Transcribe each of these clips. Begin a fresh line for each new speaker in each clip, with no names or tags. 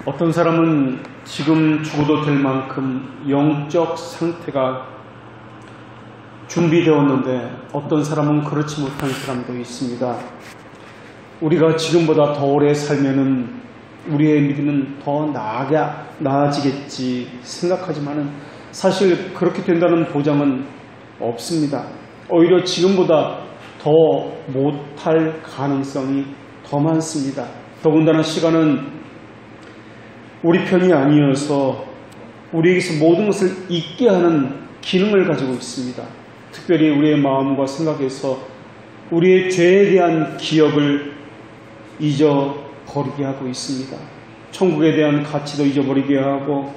어떤 사람은 지금 죽어도 될 만큼 영적 상태가 준비되었는데 어떤 사람은 그렇지 못한 사람도 있습니다. 우리가 지금보다 더 오래 살면은 우리의 믿음은 더 나아지겠지 생각하지만은 사실 그렇게 된다는 보장은 없습니다. 오히려 지금보다 더 못할 가능성이 더 많습니다. 더군다나 시간은 우리 편이 아니어서 우리에게서 모든 것을 잊게 하는 기능을 가지고 있습니다. 특별히 우리의 마음과 생각에서 우리의 죄에 대한 기억을 잊어버리게 하고 있습니다. 천국에 대한 가치도 잊어버리게 하고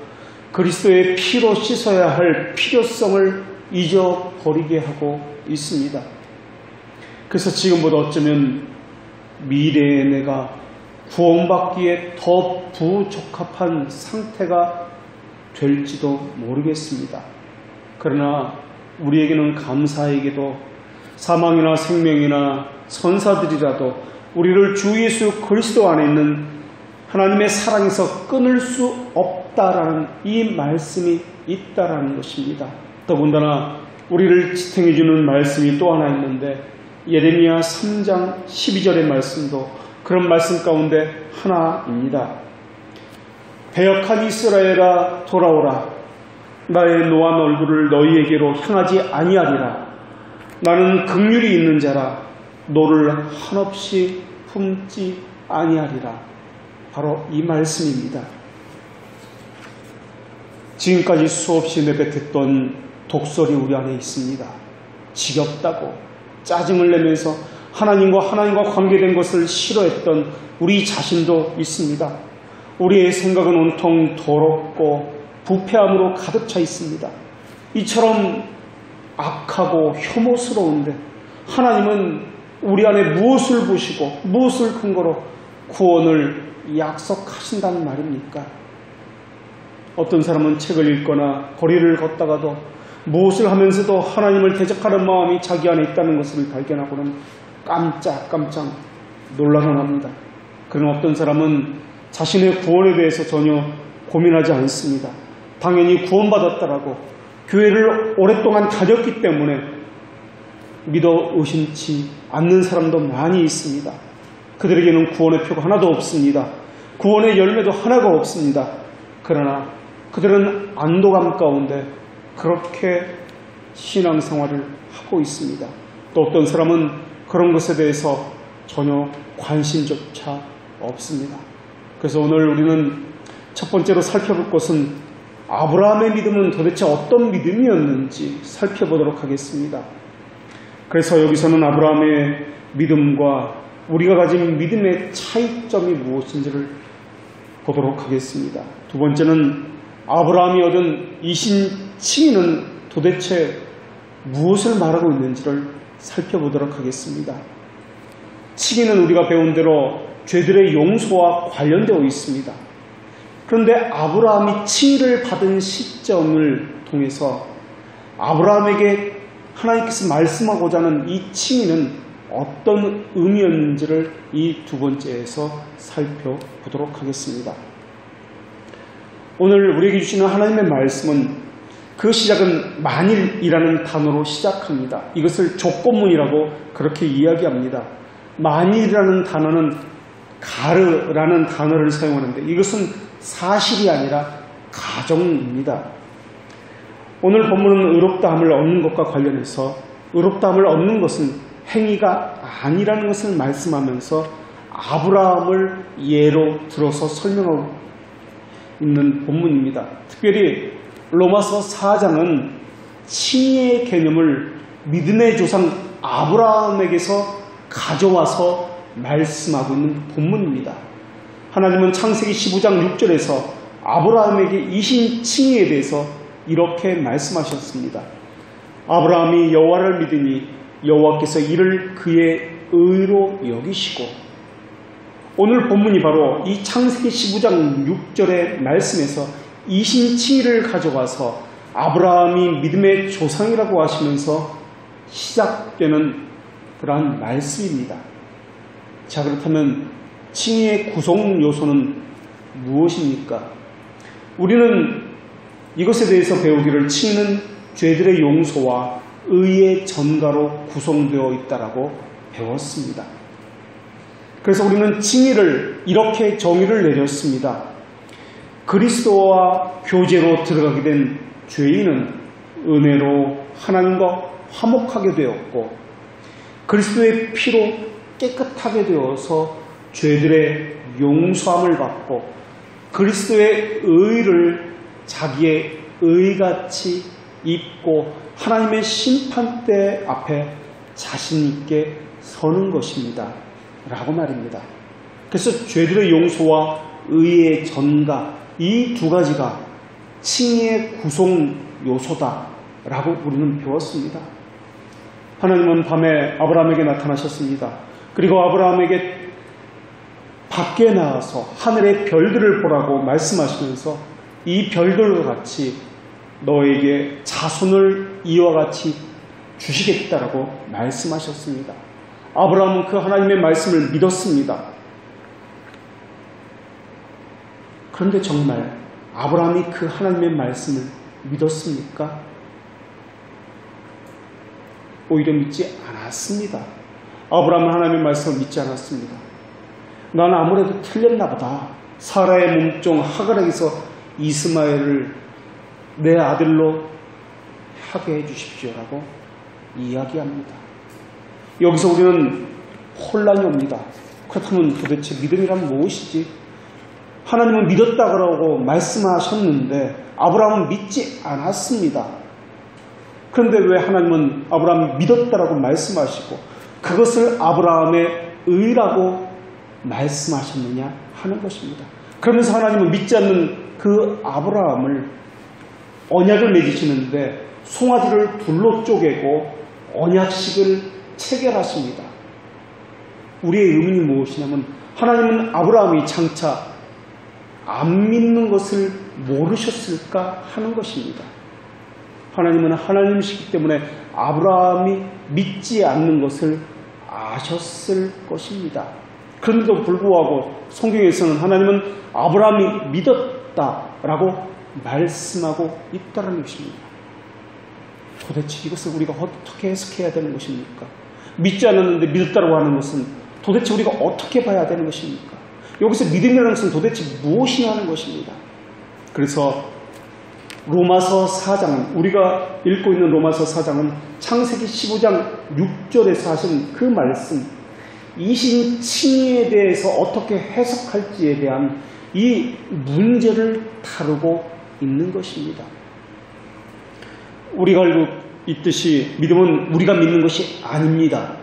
그리스도의 피로 씻어야 할 필요성을 잊어버리게 하고 있습니다. 그래서 지금보다 어쩌면 미래의 내가 구원받기에 더 부적합한 상태가 될지도 모르겠습니다. 그러나 우리에게는 감사하게도 사망이나 생명이나 선사들이라도 우리를 주 예수 그리스도 안에 있는 하나님의 사랑에서 끊을 수 없다라는 이 말씀이 있다라는 것입니다. 더군다나 우리를 지탱해 주는 말씀이 또 하나 있는데 예레미야 3장 12절의 말씀도 그런 말씀 가운데 하나입니다. 배역한 이스라엘아 돌아오라. 나의 노한 얼굴을 너희에게로 향하지 아니하리라. 나는 긍휼이 있는 자라. 너를 한없이 품지 아니하리라. 바로 이 말씀입니다. 지금까지 수없이 내뱉었던 독설이 우리 안에 있습니다. 지겹다고 짜증을 내면서 하나님과 관계된 것을 싫어했던 우리 자신도 있습니다. 우리의 생각은 온통 더럽고 부패함으로 가득 차 있습니다. 이처럼 악하고 혐오스러운데 하나님은 우리 안에 무엇을 보시고 무엇을 근거로 구원을 약속하신다는 말입니까? 어떤 사람은 책을 읽거나 거리를 걷다가도 무엇을 하면서도 하나님을 대적하는 마음이 자기 안에 있다는 것을 발견하고는 깜짝 놀라곤 합니다. 그러나 어떤 사람은 자신의 구원에 대해서 전혀 고민하지 않습니다. 당연히 구원받았다라고 교회를 오랫동안 다녔기 때문에 믿어 의심치 않는 사람도 많이 있습니다. 그들에게는 구원의 표가 하나도 없습니다. 구원의 열매도 하나가 없습니다. 그러나 그들은 안도감 가운데 그렇게 신앙생활을 하고 있습니다. 또 어떤 사람은 그런 것에 대해서 전혀 관심조차 없습니다. 그래서 오늘 우리는 첫 번째로 살펴볼 것은 아브라함의 믿음은 도대체 어떤 믿음이었는지 살펴보도록 하겠습니다. 그래서 여기서는 아브라함의 믿음과 우리가 가진 믿음의 차이점이 무엇인지를 보도록 하겠습니다. 두 번째는 아브라함이 얻은 이신 칭의는 도대체 무엇을 말하고 있는지를 살펴보도록 하겠습니다. 칭의는 우리가 배운 대로 죄들의 용서와 관련되어 있습니다. 그런데 아브라함이 칭의를 받은 시점을 통해서 아브라함에게 하나님께서 말씀하고자 하는 이 칭의는 어떤 의미였는지를 이 두 번째에서 살펴보도록 하겠습니다. 오늘 우리에게 주시는 하나님의 말씀은 그 시작은 만일이라는 단어로 시작합니다. 이것을 조건문이라고 그렇게 이야기합니다. 만일이라는 단어는 가르라는 단어를 사용하는데 이것은 사실이 아니라 가정입니다. 오늘 본문은 의롭다함을 얻는 것과 관련해서 의롭다함을 얻는 것은 행위가 아니라는 것을 말씀하면서 아브라함을 예로 들어서 설명하고 있는 본문입니다. 특별히 로마서 4장은 칭의의 개념을 믿음의 조상 아브라함에게서 가져와서 말씀하고 있는 본문입니다. 하나님은 창세기 15장 6절에서 아브라함에게 이신 칭의에 대해서 이렇게 말씀하셨습니다. 아브라함이 여호와를 믿으니 여호와께서 이를 그의 의로 여기시고, 오늘 본문이 바로 이 창세기 15장 6절의 말씀에서 이신 칭의를 가져와서 아브라함이 믿음의 조상이라고 하시면서 시작되는 그러한 말씀입니다. 자, 그렇다면 칭의의 구성 요소는 무엇입니까? 우리는 이것에 대해서 배우기를 칭의는 죄들의 용서와 의의 전가로 구성되어 있다라고 배웠습니다. 그래서 우리는 칭의를 이렇게 정의를 내렸습니다. 그리스도와 교제로 들어가게 된 죄인은 은혜로 하나님과 화목하게 되었고 그리스도의 피로 깨끗하게 되어서 죄들의 용서함을 받고 그리스도의 의를 자기의 의같이 입고 하나님의 심판대 앞에 자신 있게 서는 것입니다. 라고 말입니다. 그래서 죄들의 용서와 의의 전가 이 두 가지가 칭의의 구성 요소다 라고 우리는 배웠습니다. 하나님은 밤에 아브라함에게 나타나셨습니다. 그리고 아브라함에게 밖에 나와서 하늘의 별들을 보라고 말씀하시면서 이 별들과 같이 너에게 자손을 이와 같이 주시겠다라고 말씀하셨습니다. 아브라함은 그 하나님의 말씀을 믿었습니다. 그런데 정말 아브라함이 그 하나님의 말씀을 믿었습니까? 오히려 믿지 않았습니다. 아브라함은 하나님의 말씀을 믿지 않았습니다. 나는 아무래도 틀렸나 보다. 사라의 몸종 하갈에게서 이스마엘을 내 아들로 하게 해주십시오라고 이야기합니다. 여기서 우리는 혼란이 옵니다. 그렇다면 도대체 믿음이란 무엇이지? 하나님은 믿었다고 말씀하셨는데 아브라함은 믿지 않았습니다. 그런데 왜 하나님은 아브라함이 믿었다라고 말씀하시고 그것을 아브라함의 의라고 말씀하셨느냐 하는 것입니다. 그러면서 하나님은 믿지 않는 그 아브라함을 언약을 맺으시는데 송아지를 둘로 쪼개고 언약식을 체결하십니다. 우리의 의문이 무엇이냐면 하나님은 아브라함이 장차 안 믿는 것을 모르셨을까 하는 것입니다. 하나님은 하나님이시기 때문에 아브라함이 믿지 않는 것을 아셨을 것입니다. 그런데도 불구하고 성경에서는 하나님은 아브라함이 믿었다라고 말씀하고 있다는 것입니다. 도대체 이것을 우리가 어떻게 해석해야 되는 것입니까? 믿지 않았는데 믿었다고 하는 것은 도대체 우리가 어떻게 봐야 되는 것입니까? 여기서 믿음이라는 것은 도대체 무엇이냐 하는 것입니다. 그래서 로마서 4장은 우리가 읽고 있는 로마서 4장은 창세기 15장 6절에서 하신 그 말씀 이신 칭의에 대해서 어떻게 해석할지에 대한 이 문제를 다루고 있는 것입니다. 우리가 알고 있듯이 믿음은 우리가 믿는 것이 아닙니다.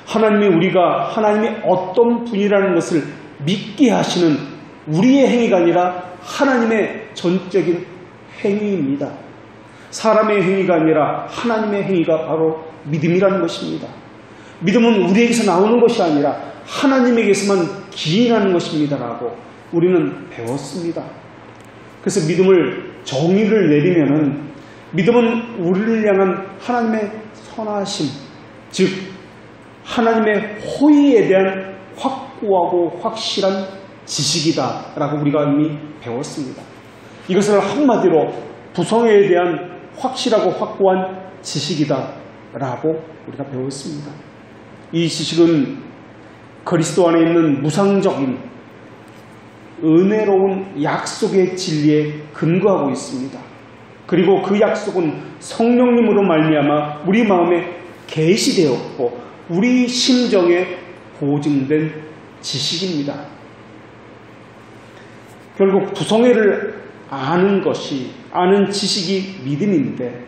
하나님이 어떤 분이라는 것을 믿게 하시는 우리의 행위가 아니라 하나님의 전적인 행위입니다. 사람의 행위가 아니라 하나님의 행위가 바로 믿음이라는 것입니다. 믿음은 우리에게서 나오는 것이 아니라 하나님에게서만 기인하는 것입니다라고 우리는 배웠습니다. 그래서 믿음을 정의를 내리면은 믿음은 우리를 향한 하나님의 선하심, 즉 하나님의 호의에 대한 확고하고 확실한 지식이다라고 우리가 이미 배웠습니다. 이것을 한마디로 부성애에 대한 확실하고 확고한 지식이다라고 우리가 배웠습니다. 이 지식은 그리스도 안에 있는 무상적인 은혜로운 약속의 진리에 근거하고 있습니다. 그리고 그 약속은 성령님으로 말미암아 우리 마음에 계시되었고 우리 심정에 보증된 지식입니다. 결국 부성애를 아는 지식이 믿음인데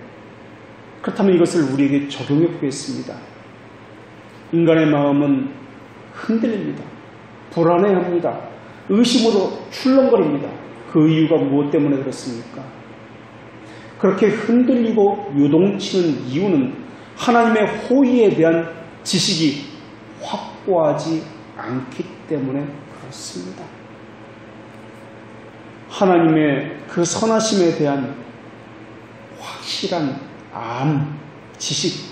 그렇다면 이것을 우리에게 적용해 보겠습니다. 인간의 마음은 흔들립니다. 불안해합니다. 의심으로 출렁거립니다. 그 이유가 무엇 때문에 그렇습니까? 그렇게 흔들리고 요동치는 이유는 하나님의 호의에 대한 지식이 확고하지 않기 때문에 그렇습니다. 하나님의 그 선하심에 대한 확실한 지식,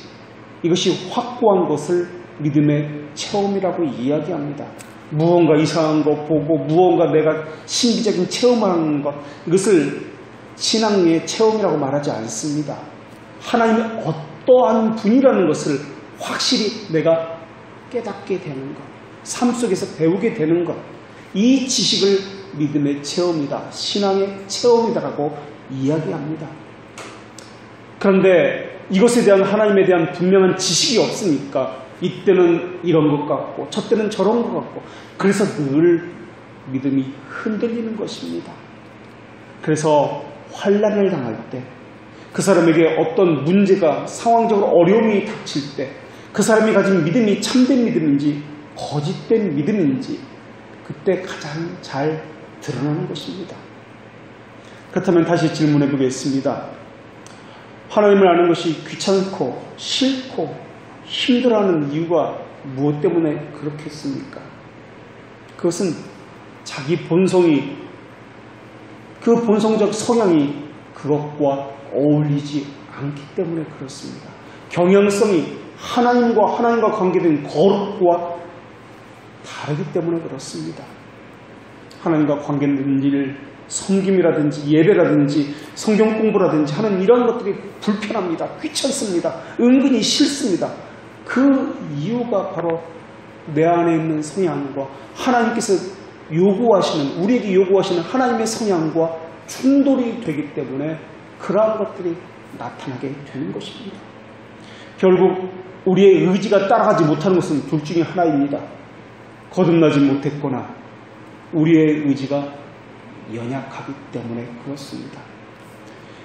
이것이 확고한 것을 믿음의 체험이라고 이야기합니다. 무언가 이상한 거 보고 무언가 내가 신비적인 체험하는 것, 이것을 신앙의 체험이라고 말하지 않습니다. 하나님의 어떠한 분이라는 것을 확실히 내가 깨닫게 되는 것, 삶 속에서 배우게 되는 것, 이 지식을 믿음의 체험이다, 신앙의 체험이다라고 이야기합니다. 그런데 이것에 대한 하나님에 대한 분명한 지식이 없으니까 이때는 이런 것 같고 저때는 저런 것 같고, 그래서 늘 믿음이 흔들리는 것입니다. 그래서 환난을 당할 때, 그 사람에게 어떤 문제가 상황적으로 어려움이 닥칠 때 그 사람이 가진 믿음이 참된 믿음인지 거짓된 믿음인지 그때 가장 잘 드러나는 것입니다. 그렇다면 다시 질문해 보겠습니다. 하나님을 아는 것이 귀찮고 싫고 힘들어하는 이유가 무엇 때문에 그렇겠습니까? 그것은 자기 본성이, 그 본성적 성향이 그것과 어울리지 않기 때문에 그렇습니다. 경향성이 하나님과 관계된 거룩과 다르기 때문에 그렇습니다. 하나님과 관계된 일, 섬김이라든지 예배라든지 성경 공부라든지 하는 이런 것들이 불편합니다. 귀찮습니다. 은근히 싫습니다. 그 이유가 바로 내 안에 있는 성향과 하나님께서 요구하시는, 우리에게 요구하시는 하나님의 성향과 충돌이 되기 때문에 그러한 것들이 나타나게 되는 것입니다. 결국 우리의 의지가 따라가지 못하는 것은 둘 중에 하나입니다. 거듭나지 못했거나 우리의 의지가 연약하기 때문에 그렇습니다.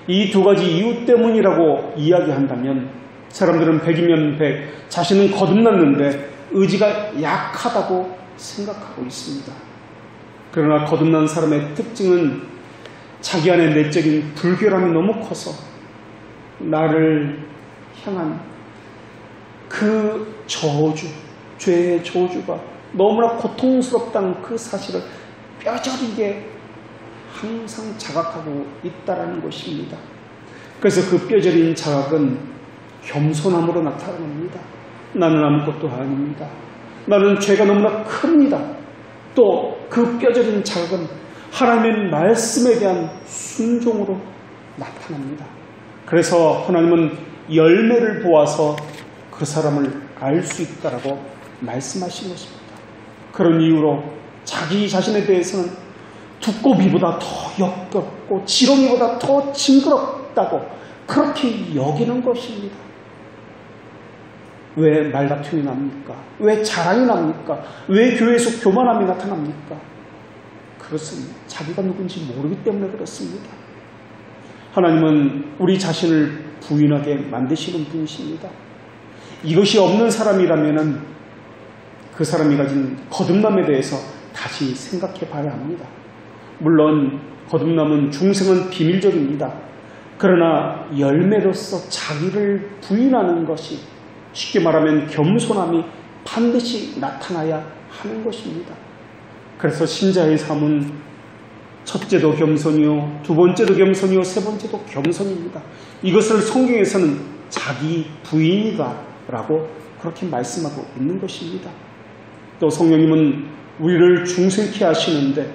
이 두 가지 이유 때문이라고 이야기한다면 사람들은 100이면 100, 자신은 거듭났는데 의지가 약하다고 생각하고 있습니다. 그러나 거듭난 사람의 특징은 자기 안에 내적인 불결함이 너무 커서 나를 향한 그 저주, 죄의 저주가 너무나 고통스럽다는 그 사실을 뼈저리게 항상 자각하고 있다는 것입니다. 그래서 그 뼈저린 자각은 겸손함으로 나타납니다. 나는 아무것도 아닙니다. 나는 죄가 너무나 큽니다. 또 그 뼈저린 자각은 하나님의 말씀에 대한 순종으로 나타납니다. 그래서 하나님은 열매를 보아서 그 사람을 알 수 있다라고 말씀하신 것입니다. 그런 이유로 자기 자신에 대해서는 두꺼비보다 더 역겹고 지렁이보다 더 징그럽다고 그렇게 여기는 것입니다. 왜 말다툼이 납니까? 왜 자랑이 납니까? 왜 교회에서 교만함이 나타납니까? 그것은 자기가 누군지 모르기 때문에 그렇습니다. 하나님은 우리 자신을 부인하게 만드시는 분이십니다. 이것이 없는 사람이라면 그 사람이 가진 거듭남에 대해서 다시 생각해 봐야 합니다. 물론 거듭남은 중생은 비밀적입니다. 그러나 열매로서 자기를 부인하는 것이, 쉽게 말하면 겸손함이 반드시 나타나야 하는 것입니다. 그래서 신자의 삶은 첫째도 겸손이요, 두 번째도 겸손이요, 세 번째도 겸손입니다. 이것을 성경에서는 자기 부인이다 라고 그렇게 말씀하고 있는 것입니다. 또 성령님은 우리를 중생케 하시는데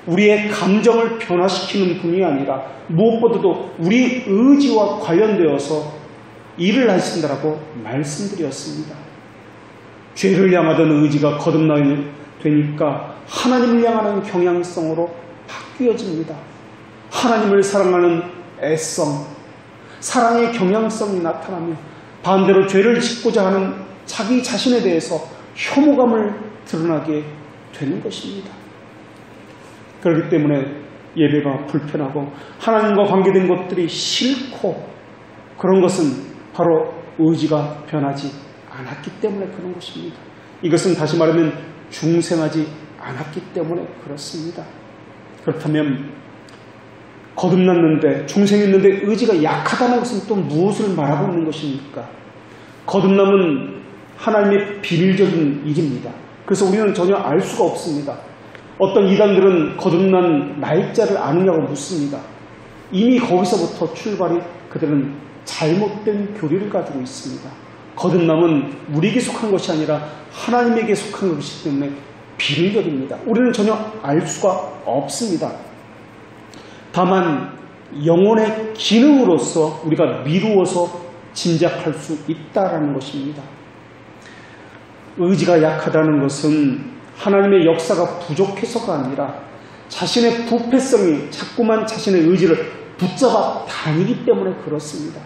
우리의 감정을 변화시키는 분이 아니라 무엇보다도 우리 의지와 관련되어서 일을 하신다라고 말씀드렸습니다. 죄를 향하던 의지가 거듭나게 되니까 하나님을 향하는 경향성으로 바뀌어집니다. 하나님을 사랑하는 애성, 사랑의 경향성이 나타나며 반대로 죄를 짓고자 하는 자기 자신에 대해서 혐오감을 드러나게 되는 것입니다. 그렇기 때문에 예배가 불편하고 하나님과 관계된 것들이 싫고, 그런 것은 바로 의지가 변하지 않았기 때문에 그런 것입니다. 이것은 다시 말하면 중생하지 않았기 때문에 그렇습니다. 그렇다면 거듭났는데, 중생했는데 의지가 약하다는 것은 또 무엇을 말하고 있는 것입니까? 거듭남은 하나님의 비밀적인 일입니다. 그래서 우리는 전혀 알 수가 없습니다. 어떤 이단들은 거듭난 날짜를 아느냐고 묻습니다. 이미 거기서부터 출발이, 그들은 잘못된 교리를 가지고 있습니다. 거듭남은 우리에게 속한 것이 아니라 하나님에게 속한 것이기 때문에 비밀결입니다. 우리는 전혀 알 수가 없습니다. 다만 영혼의 기능으로서 우리가 미루어서 짐작할 수 있다는 것입니다. 의지가 약하다는 것은 하나님의 역사가 부족해서가 아니라 자신의 부패성이 자꾸만 자신의 의지를 붙잡아 다니기 때문에 그렇습니다.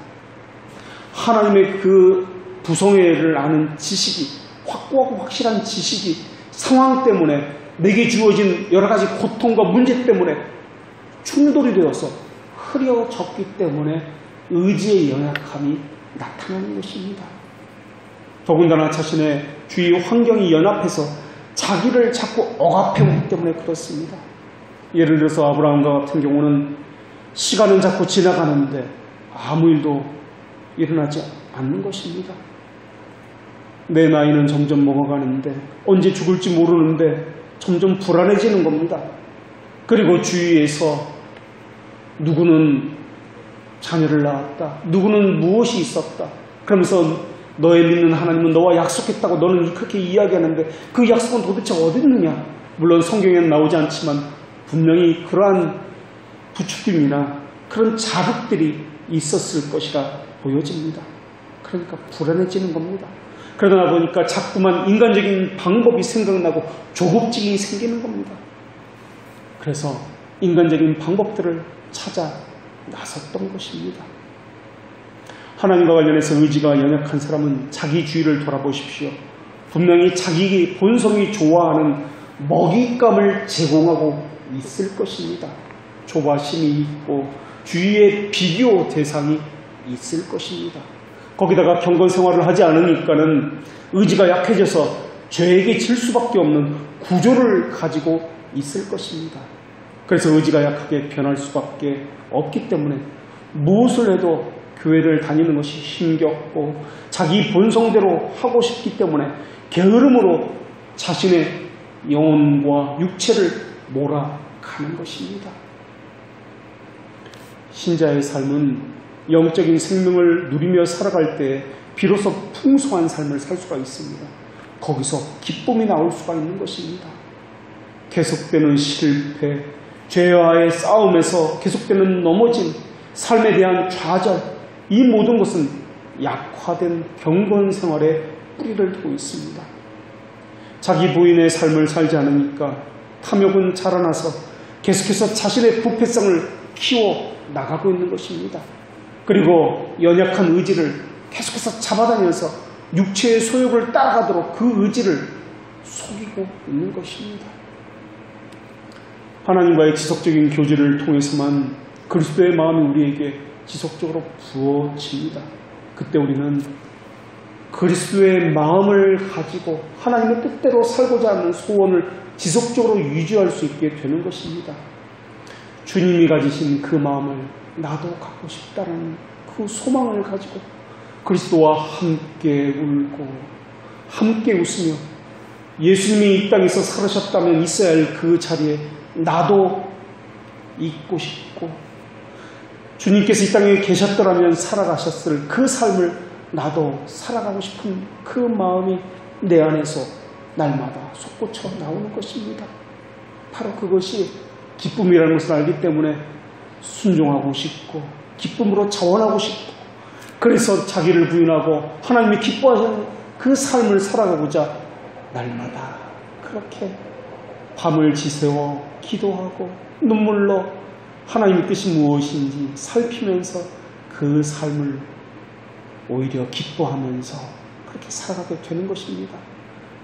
하나님의 그 부성애를 아는 지식이, 확고하고 확실한 지식이 상황 때문에 내게 주어진 여러 가지 고통과 문제 때문에 충돌이 되어서 흐려졌기 때문에 의지의 연약함이 나타나는 것입니다. 더군다나 자신의 주위 환경이 연합해서 자기를 자꾸 억압해오기 때문에 그렇습니다. 예를 들어서 아브라함과 같은 경우는 시간은 자꾸 지나가는데 아무 일도 일어나지 않는 것입니다. 내 나이는 점점 먹어가는데 언제 죽을지 모르는데 점점 불안해지는 겁니다. 그리고 주위에서 누구는 자녀를 낳았다, 누구는 무엇이 있었다 그러면서 너의 믿는 하나님은 너와 약속했다고 너는 그렇게 이야기하는데 그 약속은 도대체 어디 있느냐. 물론 성경에는 나오지 않지만 분명히 그러한 부추김이나 그런 자극들이 있었을 것이라 보여집니다. 그러니까 불안해지는 겁니다. 그러다 보니까 자꾸만 인간적인 방법이 생각나고 조급증이 생기는 겁니다. 그래서 인간적인 방법들을 찾아 나섰던 것입니다. 하나님과 관련해서 의지가 연약한 사람은 자기 주위를 돌아보십시오. 분명히 자기 본성이 좋아하는 먹잇감을 제공하고 있을 것입니다. 조바심이 있고 주위에 비교 대상이 있을 것입니다. 거기다가 경건 생활을 하지 않으니까는 의지가 약해져서 죄에게 질 수밖에 없는 구조를 가지고 있을 것입니다. 그래서 의지가 약하게 변할 수밖에 없기 때문에 무엇을 해도 교회를 다니는 것이 힘겹고 자기 본성대로 하고 싶기 때문에 게으름으로 자신의 영혼과 육체를 몰아가는 것입니다. 신자의 삶은 영적인 생명을 누리며 살아갈 때 비로소 풍성한 삶을 살 수가 있습니다. 거기서 기쁨이 나올 수가 있는 것입니다. 계속되는 실패, 죄와의 싸움에서 계속되는 넘어짐, 삶에 대한 좌절, 이 모든 것은 약화된 경건 생활에 뿌리를 두고 있습니다. 자기 부인의 삶을 살지 않으니까 탐욕은 자라나서 계속해서 자신의 부패성을 키워 나가고 있는 것입니다. 그리고 연약한 의지를 계속해서 잡아다니면서 육체의 소욕을 따라가도록 그 의지를 속이고 있는 것입니다. 하나님과의 지속적인 교제를 통해서만 그리스도의 마음이 우리에게 지속적으로 부어집니다. 그때 우리는 그리스도의 마음을 가지고 하나님의 뜻대로 살고자 하는 소원을 지속적으로 유지할 수 있게 되는 것입니다. 주님이 가지신 그 마음을 나도 갖고 싶다는 그 소망을 가지고 그리스도와 함께 울고 함께 웃으며 예수님이 이 땅에서 살으셨다면 있어야 할 그 자리에 나도 있고 싶고 주님께서 이 땅에 계셨더라면 살아가셨을 그 삶을 나도 살아가고 싶은 그 마음이 내 안에서 날마다 솟구쳐 나오는 것입니다. 바로 그것이 기쁨이라는 것을 알기 때문에 순종하고 싶고 기쁨으로 자원하고 싶고 그래서 자기를 부인하고 하나님이 기뻐하시는 그 삶을 살아가고자 날마다 그렇게 밤을 지새워 기도하고 눈물로 하나님의 뜻이 무엇인지 살피면서 그 삶을 오히려 기뻐하면서 그렇게 살아가게 되는 것입니다.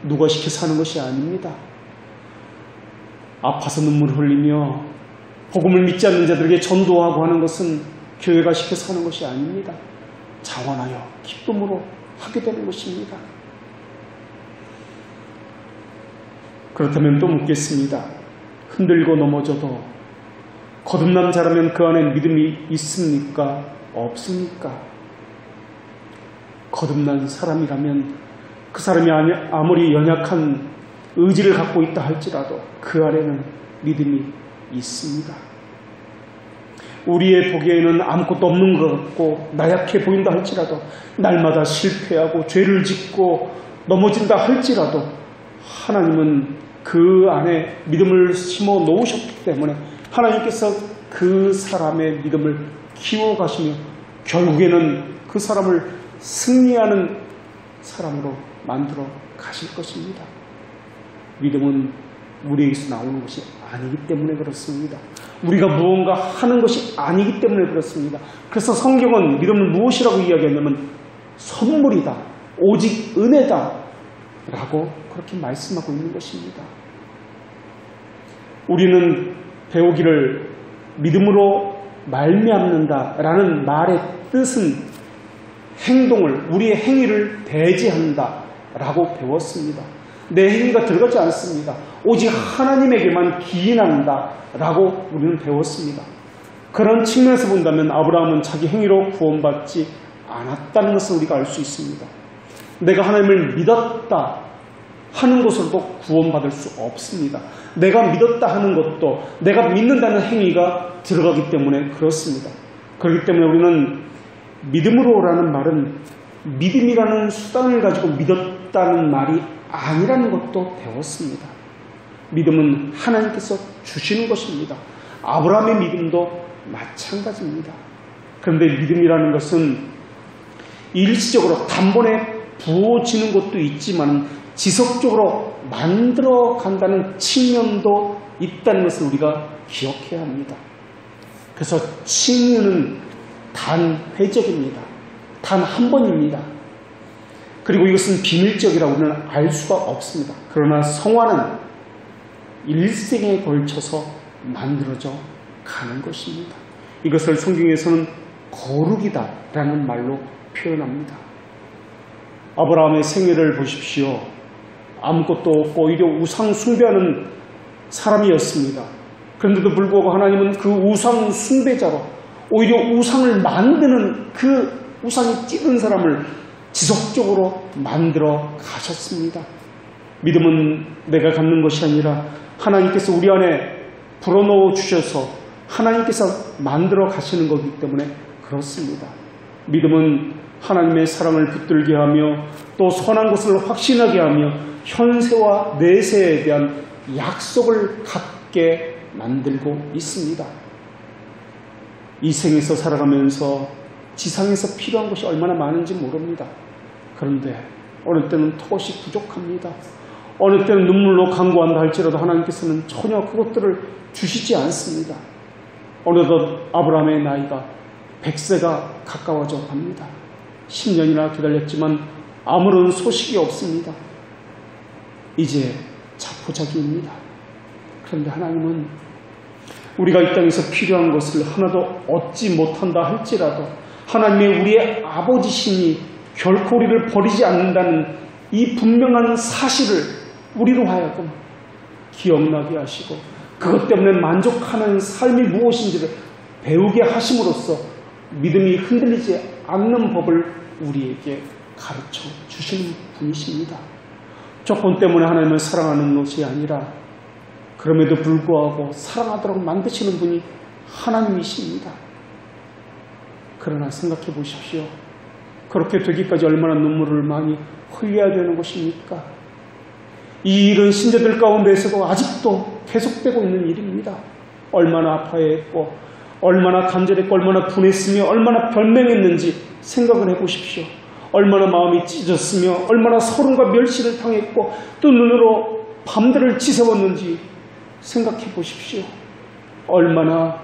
누가 시켜서 하는 것이 아닙니다. 아파서 눈물을 흘리며 복음을 믿지 않는 자들에게 전도하고 하는 것은 교회가 시켜서 하는 것이 아닙니다. 자원하여 기쁨으로 하게 되는 것입니다. 그렇다면 또 묻겠습니다. 흔들고 넘어져도 거듭난 자라면 그 안에 믿음이 있습니까? 없습니까? 거듭난 사람이라면 그 사람이 아무리 연약한 의지를 갖고 있다 할지라도 그 안에는 믿음이 있습니다. 우리의 보기에는 아무것도 없는 것 같고 나약해 보인다 할지라도 날마다 실패하고 죄를 짓고 넘어진다 할지라도 하나님은 그 안에 믿음을 심어 놓으셨기 때문에 하나님께서 그 사람의 믿음을 키워가시며 결국에는 그 사람을 승리하는 사람으로 만들어 가실 것입니다. 믿음은 우리에게서 나오는 것이 아니기 때문에 그렇습니다. 우리가 무언가 하는 것이 아니기 때문에 그렇습니다. 그래서 성경은 믿음을 무엇이라고 이야기하냐면 선물이다, 오직 은혜다 라고 그렇게 말씀하고 있는 것입니다. 우리는 배우기를 믿음으로 말미암는다 라는 말의 뜻은 행동을, 우리의 행위를 대지한다 라고 배웠습니다. 내 행위가 들어가지 않습니다. 오직 하나님에게만 기인한다 라고 우리는 배웠습니다. 그런 측면에서 본다면 아브라함은 자기 행위로 구원받지 않았다는 것을 우리가 알 수 있습니다. 내가 하나님을 믿었다 하는 것으로도 구원받을 수 없습니다. 내가 믿었다 하는 것도 내가 믿는다는 행위가 들어가기 때문에 그렇습니다. 그렇기 때문에 우리는 믿음으로라는 말은 믿음이라는 수단을 가지고 믿었다는 말이 아니라는 것도 배웠습니다. 믿음은 하나님께서 주시는 것입니다. 아브라함의 믿음도 마찬가지입니다. 그런데 믿음이라는 것은 일시적으로 단번에 부어지는 것도 있지만 지속적으로 만들어 간다는 측면도 있다는 것을 우리가 기억해야 합니다. 그래서 칭의는 단회적입니다. 단 한 번입니다. 그리고 이것은 비밀적이라고 우리는 알 수가 없습니다. 그러나 성화는 일생에 걸쳐서 만들어져 가는 것입니다. 이것을 성경에서는 거룩이다라는 말로 표현합니다. 아브라함의 생애를 보십시오. 아무것도 없고 오히려 우상 숭배하는 사람이었습니다. 그런데도 불구하고 하나님은 그 우상 숭배자로 오히려 우상을 만드는 그 우상이 찌든 사람을 지속적으로 만들어 가셨습니다. 믿음은 내가 갖는 것이 아니라 하나님께서 우리 안에 불어넣어 주셔서 하나님께서 만들어 가시는 거기 때문에 그렇습니다. 믿음은 하나님의 사랑을 붙들게 하며 또 선한 것을 확신하게 하며 현세와 내세에 대한 약속을 갖게 만들고 있습니다. 이 생에서 살아가면서 지상에서 필요한 것이 얼마나 많은지 모릅니다. 그런데 어느 때는 턱없이 부족합니다. 어느 때는 눈물로 간구한다 할지라도 하나님께서는 전혀 그것들을 주시지 않습니다. 어느덧 아브라함의 나이가 100세가 가까워져 갑니다. 10년이나 기다렸지만 아무런 소식이 없습니다. 이제 자포자기입니다. 그런데 하나님은 우리가 이 땅에서 필요한 것을 하나도 얻지 못한다 할지라도 하나님의 우리의 아버지시니 결코 우리를 버리지 않는다는 이 분명한 사실을 우리로 하여금 기억나게 하시고 그것 때문에 만족하는 삶이 무엇인지를 배우게 하심으로써 믿음이 흔들리지 않는 법을 우리에게 가르쳐 주시는 분이십니다. 조건 때문에 하나님을 사랑하는 것이 아니라 그럼에도 불구하고 사랑하도록 만드시는 분이 하나님이십니다. 그러나 생각해 보십시오. 그렇게 되기까지 얼마나 눈물을 많이 흘려야 되는 것입니까? 이 일은 신자들 가운데에서도 아직도 계속되고 있는 일입니다. 얼마나 아파했고 얼마나 간절했고 얼마나 분했으며 얼마나 변명했는지 생각을 해보십시오. 얼마나 마음이 찢어졌으며 얼마나 서름과 멸시를 당했고 또 눈으로 밤들을 지새웠는지 생각해 보십시오. 얼마나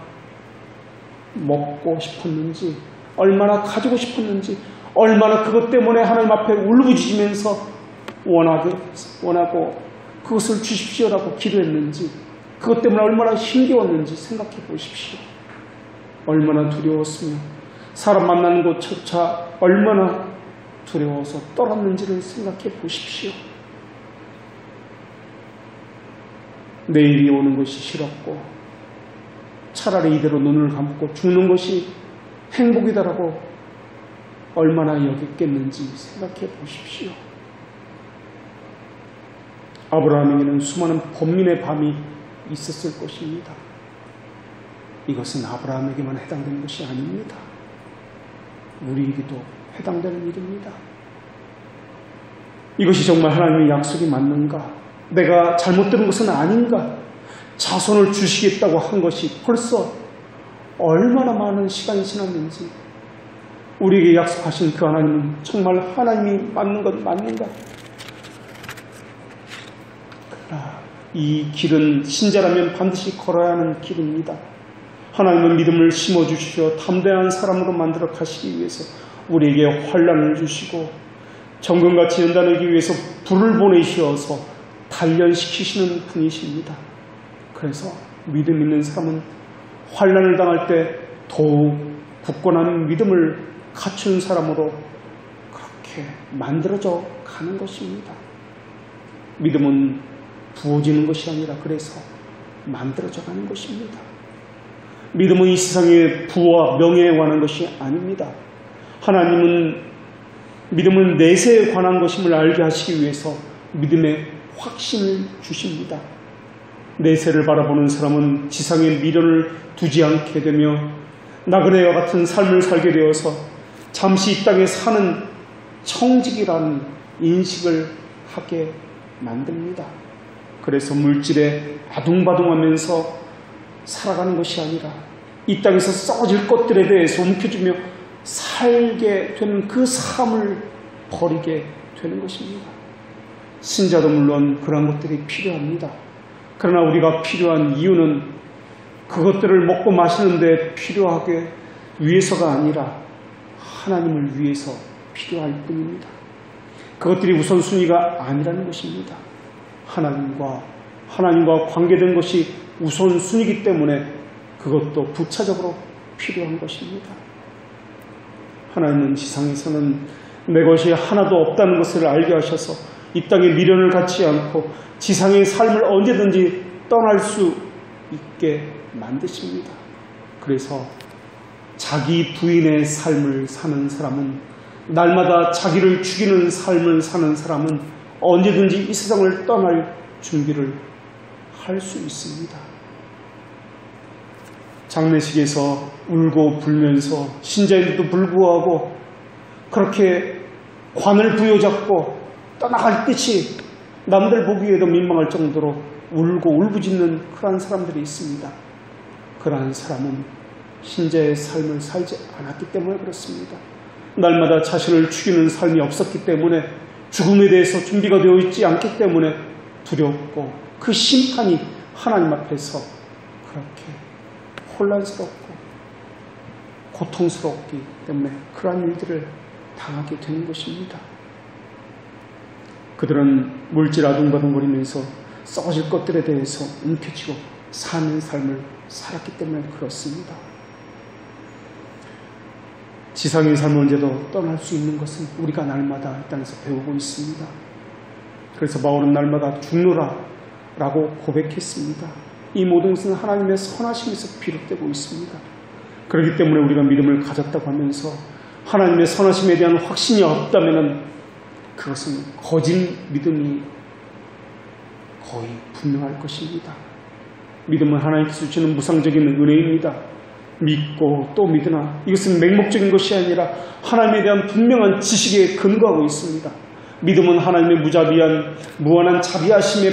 먹고 싶었는지 얼마나 가지고 싶었는지 얼마나 그것 때문에 하나님 앞에 울부짖으면서 원하고 그것을 주십시오라고 기도했는지 그것 때문에 얼마나 힘겨웠는지 생각해 보십시오. 얼마나 두려웠으며 사람 만나는 곳조차 얼마나 두려워서 떨었는지를 생각해 보십시오. 내일이 오는 것이 싫었고 차라리 이대로 눈을 감고 죽는 것이 행복이다라고 얼마나 여겼겠는지 생각해 보십시오. 아브라함에게는 수많은 번민의 밤이 있었을 것입니다. 이것은 아브라함에게만 해당되는 것이 아닙니다. 우리에게도 해당되는 일입니다. 이것이 정말 하나님의 약속이 맞는가? 내가 잘못 들은 것은 아닌가? 자손을 주시겠다고 한 것이 벌써 얼마나 많은 시간이 지났는지, 우리에게 약속하신 그 하나님은 정말 하나님이 맞는 건 맞는가? 그러나 이 길은 신자라면 반드시 걸어야 하는 길입니다. 하나님은 믿음을 심어주시어 담대한 사람으로 만들어 가시기 위해서 우리에게 환난을 주시고 정금같이 연단하기 위해서 불을 보내시어서 단련시키시는 분이십니다. 그래서 믿음 있는 사람은 환난을 당할 때 더욱 굳건한 믿음을 갖춘 사람으로 그렇게 만들어져 가는 것입니다. 믿음은 부어지는 것이 아니라 그래서 만들어져 가는 것입니다. 믿음은 이 세상의 부와 명예에 관한 것이 아닙니다. 하나님은 믿음은 내세에 관한 것임을 알게 하시기 위해서 믿음의 확신을 주십니다. 내세를 바라보는 사람은 지상에 미련을 두지 않게 되며 나그네와 같은 삶을 살게 되어서 잠시 이 땅에 사는 청직이라는 인식을 하게 만듭니다. 그래서 물질에 아둥바둥하면서 살아가는 것이 아니라 이 땅에서 썩어질 것들에 대해서 움켜쥐며 살게 되는 그 삶을 버리게 되는 것입니다. 신자도 물론 그런 것들이 필요합니다. 그러나 우리가 필요한 이유는 그것들을 먹고 마시는데 필요하게 위해서가 아니라 하나님을 위해서 필요할 뿐입니다. 그것들이 우선순위가 아니라는 것입니다. 하나님과 관계된 것이 우선순위이기 때문에 그것도 부차적으로 필요한 것입니다. 하나님은 지상에서는 내 것이 하나도 없다는 것을 알게 하셔서 이 땅에 미련을 갖지 않고 지상의 삶을 언제든지 떠날 수 있게 만드십니다. 그래서 자기 부인의 삶을 사는 사람은, 날마다 자기를 죽이는 삶을 사는 사람은 언제든지 이 세상을 떠날 준비를 할 수 있습니다. 장례식에서 울고 불면서 신자인데도 불구하고 그렇게 관을 부여잡고 떠나갈 듯이 남들 보기에도 민망할 정도로 울고 울부짖는 그러한 사람들이 있습니다. 그러한 사람은 신자의 삶을 살지 않았기 때문에 그렇습니다. 날마다 자신을 죽이는 삶이 없었기 때문에, 죽음에 대해서 준비가 되어 있지 않기 때문에 두렵고 그 심판이 하나님 앞에서 그렇게 혼란스럽고 고통스럽기 때문에 그러한 일들을 당하게 되는 것입니다. 그들은 물질 아둥바둥거리면서 썩어질 것들에 대해서 움켜쥐고 사는 삶을 살았기 때문에 그렇습니다. 지상의 삶을 언제도 떠날 수 있는 것은 우리가 날마다 이 땅에서 배우고 있습니다. 그래서 바울은 날마다 죽노라 라고 고백했습니다. 이 모든 것은 하나님의 선하심에서 비롯되고 있습니다. 그렇기 때문에 우리가 믿음을 가졌다고 하면서 하나님의 선하심에 대한 확신이 없다면 그것은 거짓 믿음이 거의 분명할 것입니다. 믿음은 하나님께서 주시는 무상적인 은혜입니다. 믿고 또 믿으나 이것은 맹목적인 것이 아니라 하나님에 대한 분명한 지식에 근거하고 있습니다. 믿음은 하나님의 무자비한 무한한 자비하심에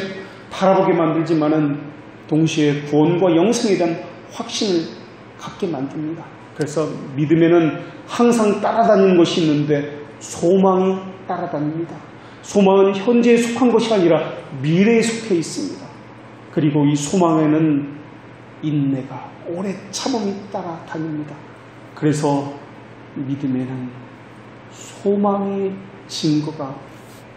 바라보게 만들지만은 동시에 구원과 영생에 대한 확신을 갖게 만듭니다. 그래서 믿음에는 항상 따라다니는 것이 있는데 소망이 따라다닙니다. 소망은 현재에 속한 것이 아니라 미래에 속해 있습니다. 그리고 이 소망에는 인내가, 오래 참음이 따라다닙니다. 그래서 믿음에는 소망의 증거가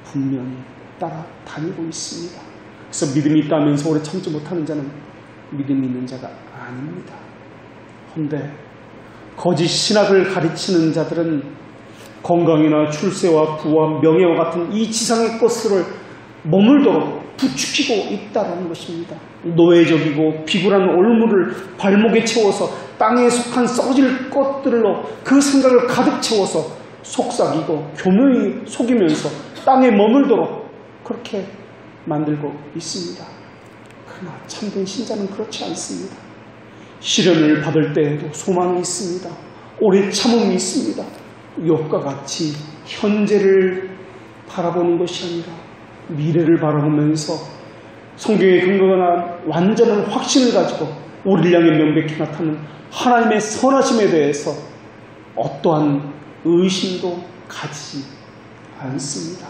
분명히 따라다니고 있습니다. 그래서 믿음이 있다면서 오래 참지 못하는 자는 믿음이 있는 자가 아닙니다. 그런데 거짓 신학을 가르치는 자들은 건강이나 출세와 부와 명예와 같은 이 지상의 것을 머물도록 부추기고 있다는 것입니다. 노예적이고 비굴한 올무를 발목에 채워서 땅에 속한 썩어질 것들로 그 생각을 가득 채워서 속삭이고 교묘히 속이면서 땅에 머물도록 그렇게 만들고 있습니다. 그러나 참된 신자는 그렇지 않습니다. 시련을 받을 때에도 소망이 있습니다. 오래 참음이 있습니다. 욥과 같이 현재를 바라보는 것이 아니라 미래를 바라보면서 성경에 근거한 완전한 확신을 가지고 우리를 향해 명백히 나타나는 하나님의 선하심에 대해서 어떠한 의심도 가지지 않습니다.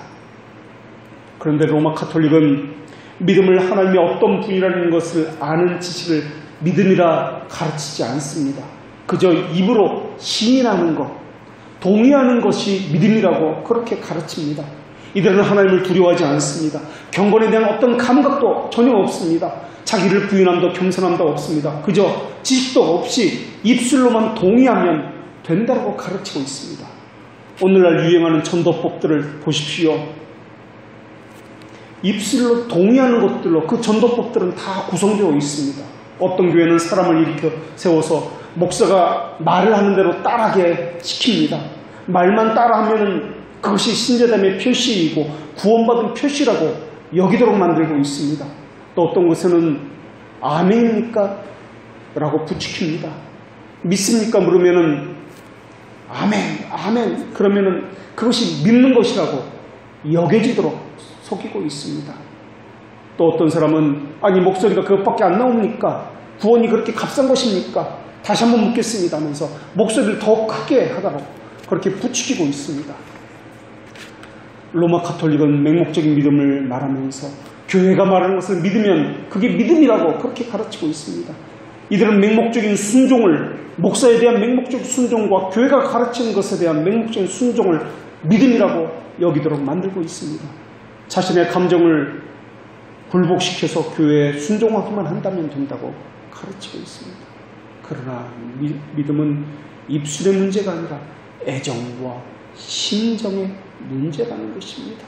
그런데 로마 가톨릭은 믿음을 하나님의 어떤 분이라는 것을 아는 지식을 믿음이라 가르치지 않습니다. 그저 입으로 시인하는 것, 동의하는 것이 믿음이라고 그렇게 가르칩니다. 이들은 하나님을 두려워하지 않습니다. 경건에 대한 어떤 감각도 전혀 없습니다. 자기를 부인함도 겸손함도 없습니다. 그저 지식도 없이 입술로만 동의하면 된다고 가르치고 있습니다. 오늘날 유행하는 전도법들을 보십시오. 입술로 동의하는 것들로 그 전도법들은 다 구성되어 있습니다. 어떤 교회는 사람을 일으켜 세워서 목사가 말을 하는 대로 따라하게 시킵니다. 말만 따라하면 그것이 신자됨의 표시이고 구원받은 표시라고 여기도록 만들고 있습니다. 또 어떤 곳에는 아멘입니까? 라고 부추깁니다. 믿습니까? 물으면은 아멘 그러면은 그것이 믿는 것이라고 여겨지도록 속이고 있습니다. 또 어떤 사람은 아니 목소리가 그것밖에 안 나옵니까? 구원이 그렇게 값싼 것입니까? 다시 한번 묻겠습니다 하면서 목소리를 더 크게 하다가 그렇게 부추기고 있습니다. 로마 가톨릭은 맹목적인 믿음을 말하면서 교회가 말하는 것을 믿으면 그게 믿음이라고 그렇게 가르치고 있습니다. 이들은 맹목적인 순종을, 목사에 대한 맹목적인 순종과 교회가 가르치는 것에 대한 맹목적인 순종을 믿음이라고 여기도록 만들고 있습니다. 자신의 감정을 굴복시켜서 교회에 순종하기만 한다면 된다고 가르치고 있습니다. 그러나 믿음은 입술의 문제가 아니라 애정과 심정의 문제라는 것입니다.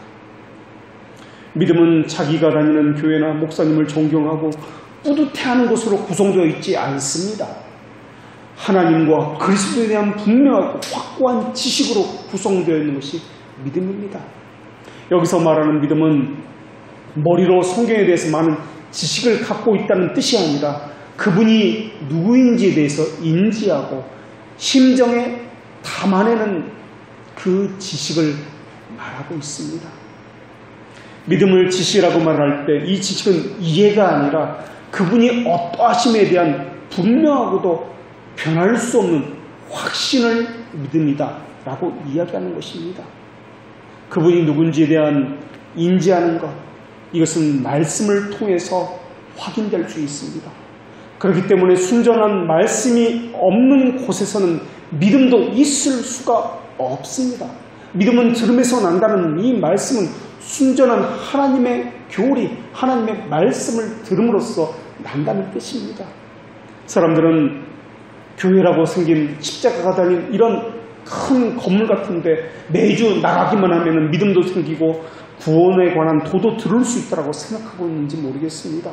믿음은 자기가 다니는 교회나 목사님을 존경하고 뿌듯해하는 것으로 구성되어 있지 않습니다. 하나님과 그리스도에 대한 분명하고 확고한 지식으로 구성되어 있는 것이 믿음입니다. 여기서 말하는 믿음은 머리로 성경에 대해서 많은 지식을 갖고 있다는 뜻이 아니라 그분이 누구인지에 대해서 인지하고 심정에 담아내는 그 지식을 말하고 있습니다. 믿음을 지식이라고 말할 때 이 지식은 이해가 아니라 그분이 어떠하심에 대한 분명하고도 변할 수 없는 확신을 믿음이다 라고 이야기하는 것입니다. 그분이 누군지에 대한 인지하는 것, 이것은 말씀을 통해서 확인될 수 있습니다. 그렇기 때문에 순전한 말씀이 없는 곳에서는 믿음도 있을 수가 없습니다. 믿음은 들음에서 난다는 이 말씀은 순전한 하나님의 교리, 하나님의 말씀을 들음으로써 난다는 뜻입니다. 사람들은 교회라고 생긴 십자가가 달린 이런 큰 건물 같은데 매주 나가기만 하면 믿음도 생기고 구원에 관한 도도 들을 수 있다고 생각하고 있는지 모르겠습니다.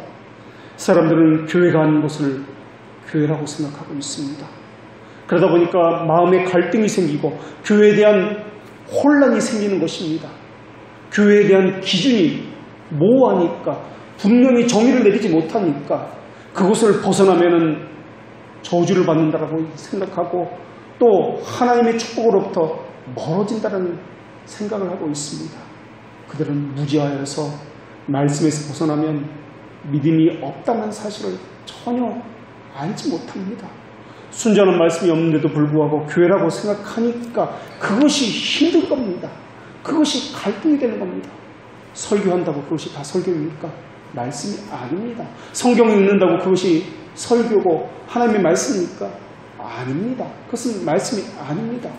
사람들은 교회가 아닌 곳을 교회라고 생각하고 있습니다. 그러다 보니까 마음에 갈등이 생기고 교회에 대한 혼란이 생기는 것입니다. 교회에 대한 기준이 모호하니까 분명히 정의를 내리지 못하니까 그것을 벗어나면은 저주를 받는다라고 생각하고 또 하나님의 축복으로부터 멀어진다는 생각을 하고 있습니다. 그들은 무지하여서 말씀에서 벗어나면 믿음이 없다는 사실을 전혀 알지 못합니다. 순전한 말씀이 없는데도 불구하고 교회라고 생각하니까 그것이 힘든 겁니다. 그것이 갈등이 되는 겁니다. 설교한다고 그것이 다 설교입니까? 말씀이 아닙니다. 성경 읽는다고 그것이 설교고 하나님의 말씀입니까? 아닙니다. 그것은 말씀이 아닙니다.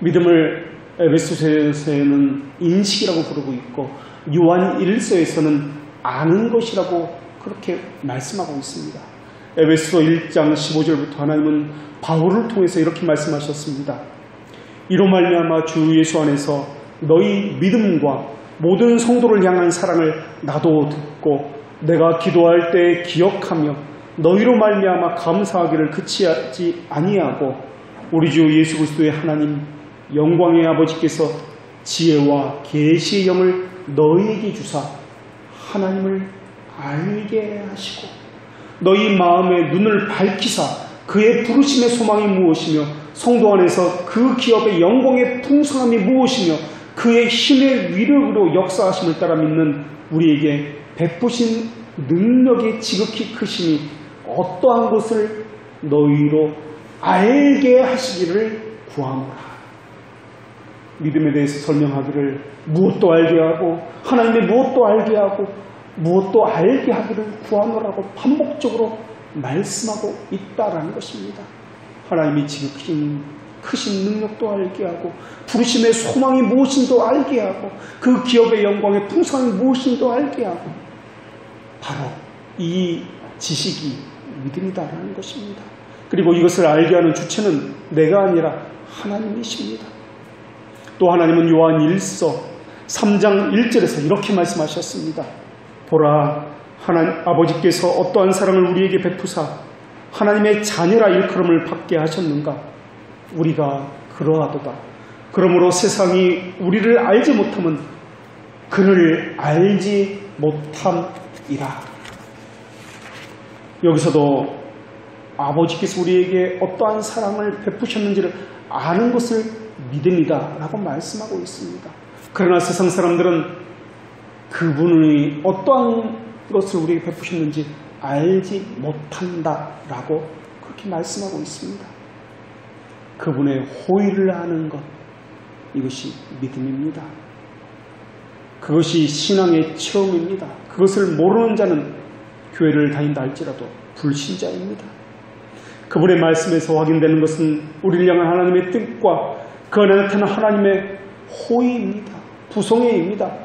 믿음을 에베소서에는 인식이라고 부르고 있고 요한 1서에서는 아는 것이라고 그렇게 말씀하고 있습니다. 에베소 1장 15절부터 하나님은 바울을 통해서 이렇게 말씀하셨습니다. 이로 말미암아 주 예수 안에서 너희 믿음과 모든 성도를 향한 사랑을 나도 듣고 내가 기도할 때 기억하며 너희로 말미암아 감사하기를 그치하지 아니하고 우리 주 예수 그리스도의 하나님 영광의 아버지께서 지혜와 계시의 영을 너희에게 주사 하나님을 알게 하시고 너희 마음의 눈을 밝히사 그의 부르심의 소망이 무엇이며 성도 안에서 그 기업의 영광의 풍성함이 무엇이며 그의 힘의 위력으로 역사하심을 따라 믿는 우리에게 베푸신 능력의 지극히 크심이 어떠한 것을 너희로 알게 하시기를 구하노라. 믿음에 대해서 설명하기를 무엇도 알게 하고 하나님의 무엇도 알게 하고 무엇도 알게 하기를 구하노라고 반복적으로 말씀하고 있다라는 것입니다. 하나님이 지극히 크신 능력도 알게 하고 부르심의 소망이 무엇인도 알게 하고 그 기업의 영광의 풍성이 무엇인도 알게 하고 바로 이 지식이 믿음이다라는 것입니다. 그리고 이것을 알게 하는 주체는 내가 아니라 하나님이십니다. 또 하나님은 요한 1서 3장 1절에서 이렇게 말씀하셨습니다. 보라, 아버지께서 어떠한 사랑을 우리에게 베푸사 하나님의 자녀라 일컬음을 받게 하셨는가? 우리가 그러하도다. 그러므로 세상이 우리를 알지 못하면 그를 알지 못함이라. 여기서도 아버지께서 우리에게 어떠한 사랑을 베푸셨는지를 아는 것을 믿음이다 라고 말씀하고 있습니다. 그러나 세상 사람들은 그분이 어떠한 것을 우리에게 베푸셨는지 알지 못한다 라고 그렇게 말씀하고 있습니다. 그분의 호의를 아는 것, 이것이 믿음입니다. 그것이 신앙의 체험입니다. 그것을 모르는 자는 교회를 다닌다 할지라도 불신자입니다. 그분의 말씀에서 확인되는 것은 우리를 향한 하나님의 뜻과 그 안에 나타난 하나님의 호의입니다. 부성애입니다.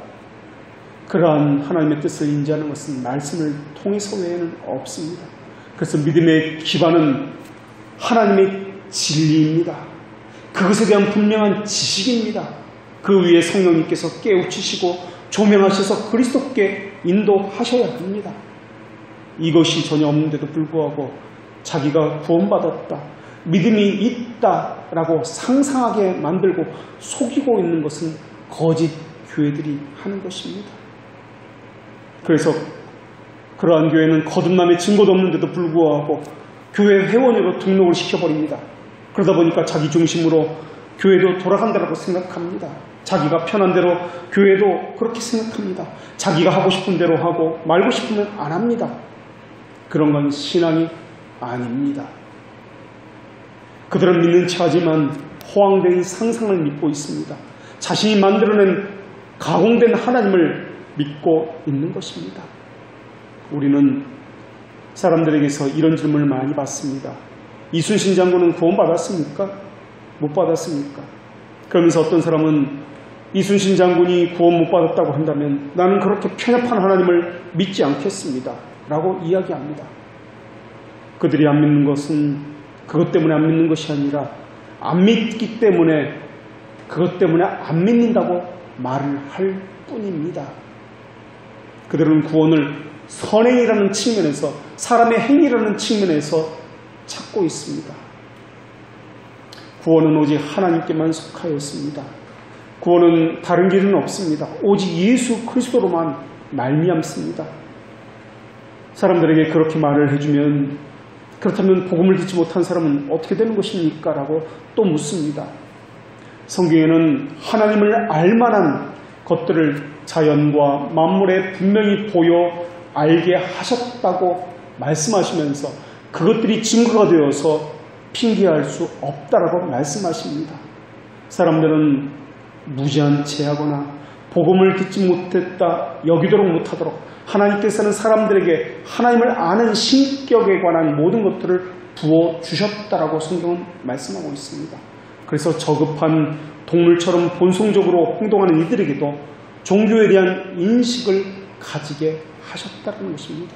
그러한 하나님의 뜻을 인지하는 것은 말씀을 통해서 외에는 없습니다. 그래서 믿음의 기반은 하나님의 진리입니다. 그것에 대한 분명한 지식입니다. 그 위에 성령님께서 깨우치시고 조명하셔서 그리스도께 인도하셔야 합니다. 이것이 전혀 없는데도 불구하고 자기가 구원받았다, 믿음이 있다라고 상상하게 만들고 속이고 있는 것은 거짓 교회들이 하는 것입니다. 그래서 그러한 교회는 거듭남의 증거도 없는데도 불구하고 교회 회원으로 등록을 시켜버립니다. 그러다 보니까 자기 중심으로 교회도 돌아간다고 생각합니다. 자기가 편한 대로 교회도 그렇게 생각합니다. 자기가 하고 싶은 대로 하고 말고 싶으면 안 합니다. 그런 건 신앙이 아닙니다. 그들은 믿는 체 하지만 허황된 상상을 믿고 있습니다. 자신이 만들어낸 가공된 하나님을 믿고 있는 것입니다. 우리는 사람들에게서 이런 질문을 많이 받습니다. 이순신 장군은 구원받았습니까? 못 받았습니까? 그러면서 어떤 사람은 이순신 장군이 구원 못 받았다고 한다면 나는 그렇게 편협한 하나님을 믿지 않겠습니다 라고 이야기합니다. 그들이 안 믿는 것은 그것 때문에 안 믿는 것이 아니라 안 믿기 때문에 그것 때문에 안 믿는다고 말을 할 뿐입니다. 그들은 구원을 선행이라는 측면에서, 사람의 행위라는 측면에서 찾고 있습니다. 구원은 오직 하나님께만 속하였습니다. 구원은 다른 길은 없습니다. 오직 예수 그리스도로만 말미암습니다. 사람들에게 그렇게 말을 해주면 그렇다면 복음을 듣지 못한 사람은 어떻게 되는 것입니까? 라고 또 묻습니다. 성경에는 하나님을 알만한 것들을 자연과 만물에 분명히 보여 알게 하셨다고 말씀하시면서 그것들이 증거가 되어서 핑계할 수 없다라고 말씀하십니다. 사람들은 무지한 체하거나 복음을 듣지 못했다 여기도록 못하도록 하나님께서는 사람들에게 하나님을 아는 신격에 관한 모든 것들을 부어주셨다라고 성경은 말씀하고 있습니다. 그래서 저급한 동물처럼 본성적으로 행동하는 이들에게도 종교에 대한 인식을 가지게 하셨다는 것입니다.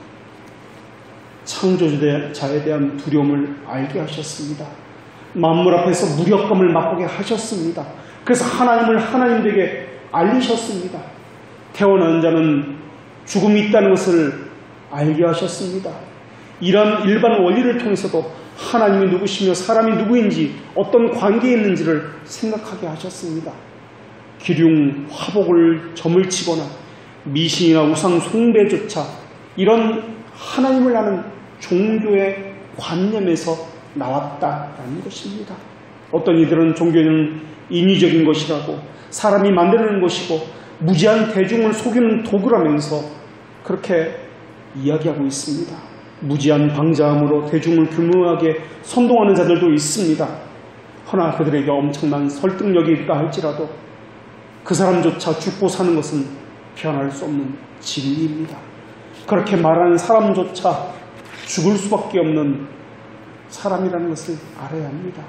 창조자에 대한 두려움을 알게 하셨습니다. 만물 앞에서 무력감을 맛보게 하셨습니다. 그래서 하나님을 하나님들에게 알리셨습니다. 태어난 자는 죽음이 있다는 것을 알게 하셨습니다. 이런 일반 원리를 통해서도 하나님이 누구시며 사람이 누구인지 어떤 관계에 있는지를 생각하게 하셨습니다. 기륭, 화복을 점을 치거나 미신이나 우상 숭배조차 이런 하나님을 아는 종교의 관념에서 나왔다라는 것입니다. 어떤 이들은 종교는 인위적인 것이라고 사람이 만드는 것이고 무지한 대중을 속이는 도구라면서 그렇게 이야기하고 있습니다. 무지한 방자함으로 대중을 교묘하게 선동하는 자들도 있습니다. 허나 그들에게 엄청난 설득력이 있다 할지라도 그 사람조차 죽고 사는 것은 변할 수 없는 진리입니다. 그렇게 말하는 사람조차 죽을 수밖에 없는 사람이라는 것을 알아야 합니다.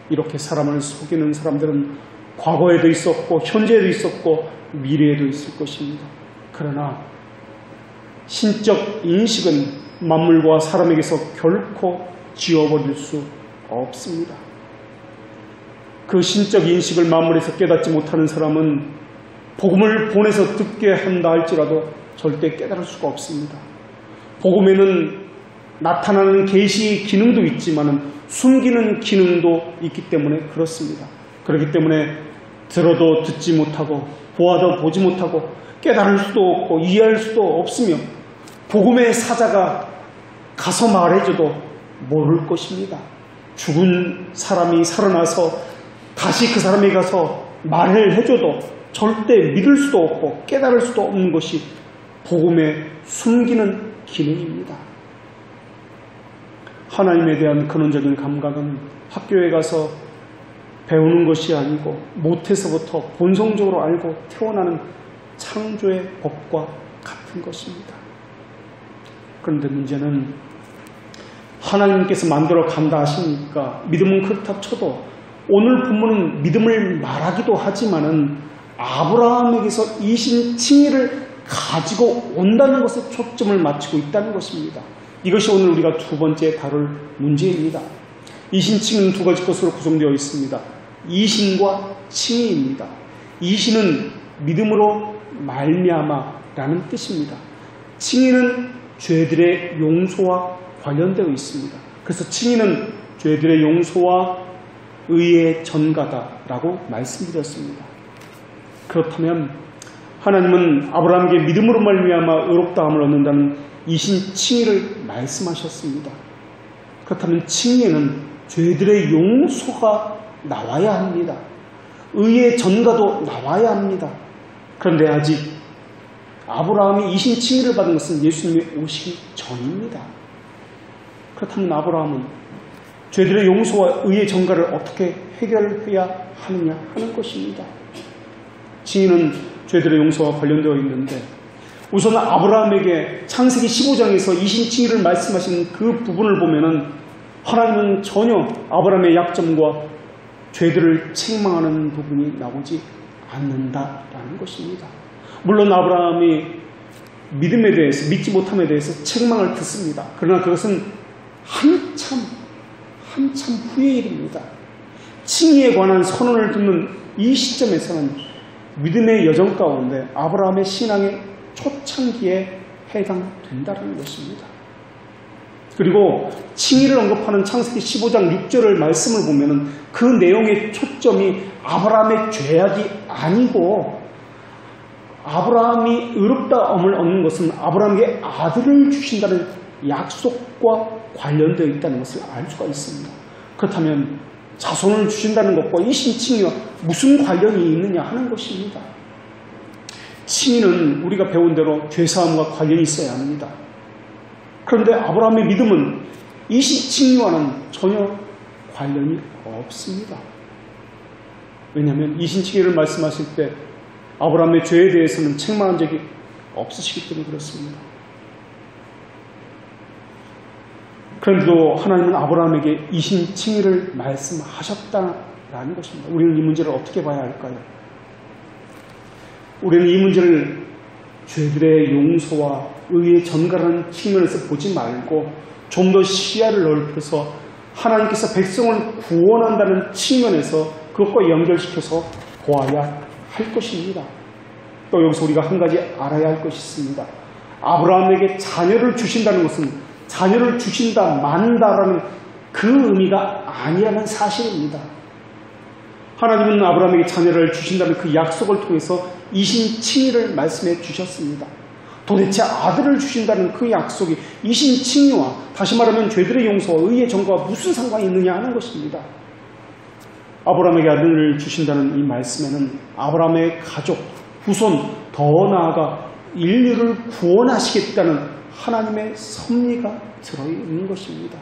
이렇게 사람을 속이는 사람들은 과거에도 있었고 현재에도 있었고 미래에도 있을 것입니다. 그러나 신적 인식은 만물과 사람에게서 결코 지워버릴 수 없습니다. 그 신적 인식을 만물에서 깨닫지 못하는 사람은 복음을 보내서 듣게 한다 할지라도 절대 깨달을 수가 없습니다. 복음에는 나타나는 계시의 기능도 있지만 숨기는 기능도 있기 때문에 그렇습니다. 그렇기 때문에 들어도 듣지 못하고 보아도 보지 못하고 깨달을 수도 없고 이해할 수도 없으며 복음의 사자가 가서 말해줘도 모를 것입니다. 죽은 사람이 살아나서 다시 그 사람이 가서 말을 해줘도 절대 믿을 수도 없고 깨달을 수도 없는 것이 복음의 숨기는 기능입니다. 하나님에 대한 근원적인 감각은 학교에 가서 배우는 것이 아니고 모태서부터 본성적으로 알고 태어나는 창조의 법과 같은 것입니다. 그런데 문제는 하나님께서 만들어 간다 하시니까 믿음은 그렇다 쳐도 오늘 본문은 믿음을 말하기도 하지만은 아브라함에게서 이신칭의를 가지고 온다는 것에 초점을 맞추고 있다는 것입니다. 이것이 오늘 우리가 두 번째 다룰 문제입니다. 이신칭의는 두 가지 것으로 구성되어 있습니다. 이신과 칭의입니다. 이신은 믿음으로 말미암아라는 뜻입니다. 칭의는 죄들의 용서와 관련되어 있습니다. 그래서 칭의는 죄들의 용서와 의의 전가다라고 말씀드렸습니다. 그렇다면 하나님은 아브라함에게 믿음으로 말미암아 의롭다함을 얻는다는 이신 칭의를 말씀하셨습니다. 그렇다면 칭의에는 죄들의 용서가 나와야 합니다. 의의 전가도 나와야 합니다. 그런데 아직 아브라함이 이신 칭의를 받은 것은 예수님이 오시기 전입니다. 그렇다면 아브라함은 죄들의 용서와 의의 전가를 어떻게 해결해야 하느냐 하는 것입니다. 칭의는 죄들의 용서와 관련되어 있는데 우선 아브라함에게 창세기 15장에서 이신 칭의를 말씀하시는 그 부분을 보면은 하나님은 전혀 아브라함의 약점과 죄들을 책망하는 부분이 나오지 않는다라는 것입니다. 물론 아브라함이 믿음에 대해서 믿지 못함에 대해서 책망을 듣습니다. 그러나 그것은 한참 후의 일입니다. 칭의에 관한 선언을 듣는 이 시점에서는 믿음의 여정 가운데 아브라함의 신앙의 초창기에 해당된다는 것입니다. 그리고 칭의를 언급하는 창세기 15장 6절을 말씀을 보면 그 내용의 초점이 아브라함의 죄악이 아니고 아브라함이 의롭다함을 얻는 것은 아브라함에게 아들을 주신다는 약속과 관련되어 있다는 것을 알 수가 있습니다. 그렇다면 자손을 주신다는 것과 이신칭의와 무슨 관련이 있느냐 하는 것입니다. 칭의는 우리가 배운 대로 죄사함과 관련이 있어야 합니다. 그런데 아브라함의 믿음은 이신칭의와는 전혀 관련이 없습니다. 왜냐하면 이신칭의를 말씀하실 때 아브라함의 죄에 대해서는 책망한 적이 없으시기 때문에 그렇습니다. 그런데도 하나님은 아브라함에게 이신칭의를 말씀하셨다라는 것입니다. 우리는 이 문제를 어떻게 봐야 할까요? 우리는 이 문제를 죄들의 용서와 의의 전가라는 측면에서 보지 말고 좀 더 시야를 넓혀서 하나님께서 백성을 구원한다는 측면에서 그것과 연결시켜서 보아야 할 것입니다. 또 여기서 우리가 한 가지 알아야 할 것이 있습니다. 아브라함에게 자녀를 주신다는 것은 자녀를 주신다, 만다라는 그 의미가 아니라는 사실입니다. 하나님은 아브라함에게 자녀를 주신다는 그 약속을 통해서 이신칭의를 말씀해 주셨습니다. 도대체 아들을 주신다는 그 약속이 이신칭의와 다시 말하면 죄들의 용서와 의의 전가와 무슨 상관이 있느냐 하는 것입니다. 아브라함에게 아들을 주신다는 이 말씀에는 아브라함의 가족, 후손, 더 나아가 인류를 구원하시겠다는 하나님의 섭리가 들어있는 것입니다.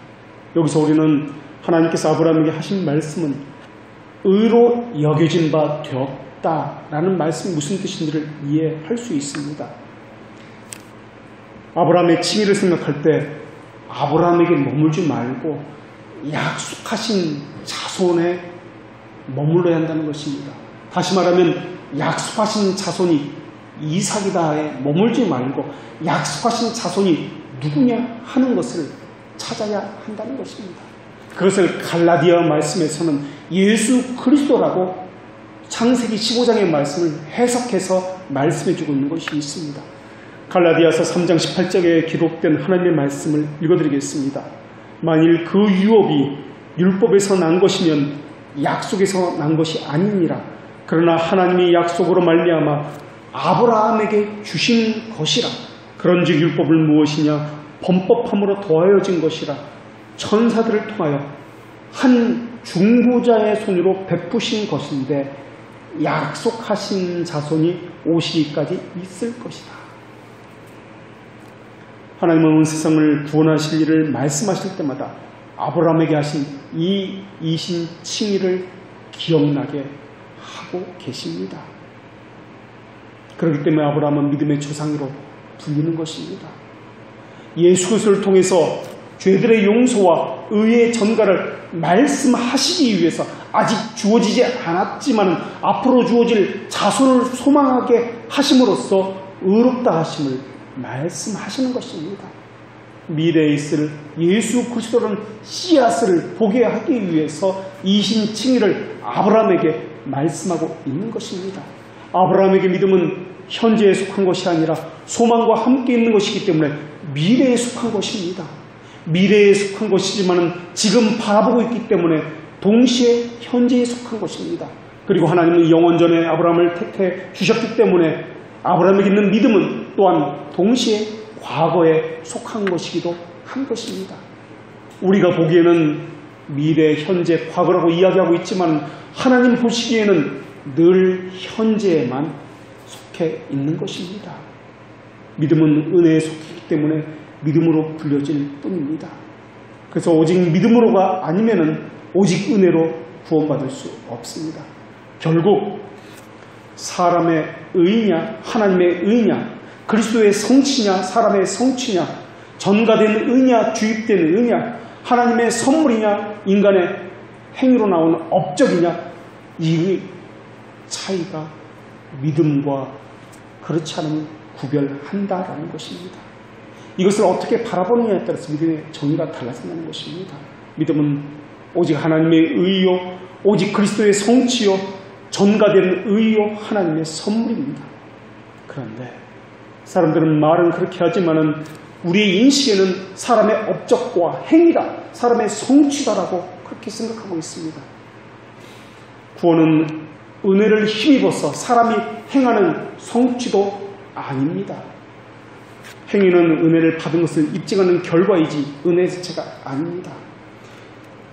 여기서 우리는 하나님께서 아브라함에게 하신 말씀은 의로 여겨진 바 되었다라는 말씀이 무슨 뜻인지를 이해할 수 있습니다. 아브라함의 칭의를 생각할 때 아브라함에게 머물지 말고 약속하신 자손에 머물러야 한다는 것입니다. 다시 말하면 약속하신 자손이 이삭이다에 머물지 말고 약속하신 자손이 누구냐 하는 것을 찾아야 한다는 것입니다. 그것을 갈라디아 말씀에서는 예수 그리스도라고 창세기 15장의 말씀을 해석해서 말씀해주고 있는 것이 있습니다. 갈라디아서 3장 18절에 기록된 하나님의 말씀을 읽어드리겠습니다. 만일 그 유업이 율법에서 난 것이면 약속에서 난 것이 아니니라. 그러나 하나님이 약속으로 말미암아 아브라함에게 주신 것이라. 그런즉 율법은 무엇이냐? 범법함으로 더하여진 것이라. 천사들을 통하여 한 중보자의 손으로 베푸신 것인데 약속하신 자손이 오시기까지 있을 것이다. 하나님은 온 세상을 구원하실 일을 말씀하실 때마다 아브라함에게 하신 이 이신 칭의를 기억나게 하고 계십니다. 그렇기 때문에 아브라함은 믿음의 조상으로 불리는 것입니다. 예수 그리스도를 통해서 죄들의 용서와 의의 전가를 말씀하시기 위해서 아직 주어지지 않았지만 앞으로 주어질 자손을 소망하게 하심으로써 의롭다 하심을 말씀하시는 것입니다. 미래에 있을 예수 그리스도라는 씨앗을 보게 하기 위해서 이신 칭의를 아브라함에게 말씀하고 있는 것입니다. 아브라함에게 믿음은 현재에 속한 것이 아니라 소망과 함께 있는 것이기 때문에 미래에 속한 것입니다. 미래에 속한 것이지만 지금 바라보고 있기 때문에 동시에 현재에 속한 것입니다. 그리고 하나님은 영원전에 아브라함을 택해 주셨기 때문에 아브라함에게 있는 믿음은 또한 동시에 과거에 속한 것이기도 한 것입니다. 우리가 보기에는 미래, 현재, 과거라고 이야기하고 있지만 하나님 보시기에는 늘 현재에만 속해 있는 것입니다. 믿음은 은혜에 속했기 때문에 믿음으로 불려질 뿐입니다. 그래서 오직 믿음으로가 아니면은 오직 은혜로 구원받을 수 없습니다. 결국 사람의 의냐, 하나님의 의냐, 그리스도의 성취냐, 사람의 성취냐, 전가된 의냐, 주입된 의냐, 하나님의 선물이냐, 인간의 행위로 나오는 업적이냐, 이 차이가 믿음과 그렇지 않음을 구별한다라는 것입니다. 이것을 어떻게 바라보느냐에 따라서 믿음의 정의가 달라진다는 것입니다. 믿음은 오직 하나님의 의요, 오직 그리스도의 성취요, 전가된 의요, 하나님의 선물입니다. 그런데 사람들은 말은 그렇게 하지만은 우리의 인식에는 사람의 업적과 행위다, 사람의 성취다라고 그렇게 생각하고 있습니다. 구원은 은혜를 힘입어서 사람이 행하는 성취도 아닙니다. 행위는 은혜를 받은 것을 입증하는 결과이지 은혜 자체가 아닙니다.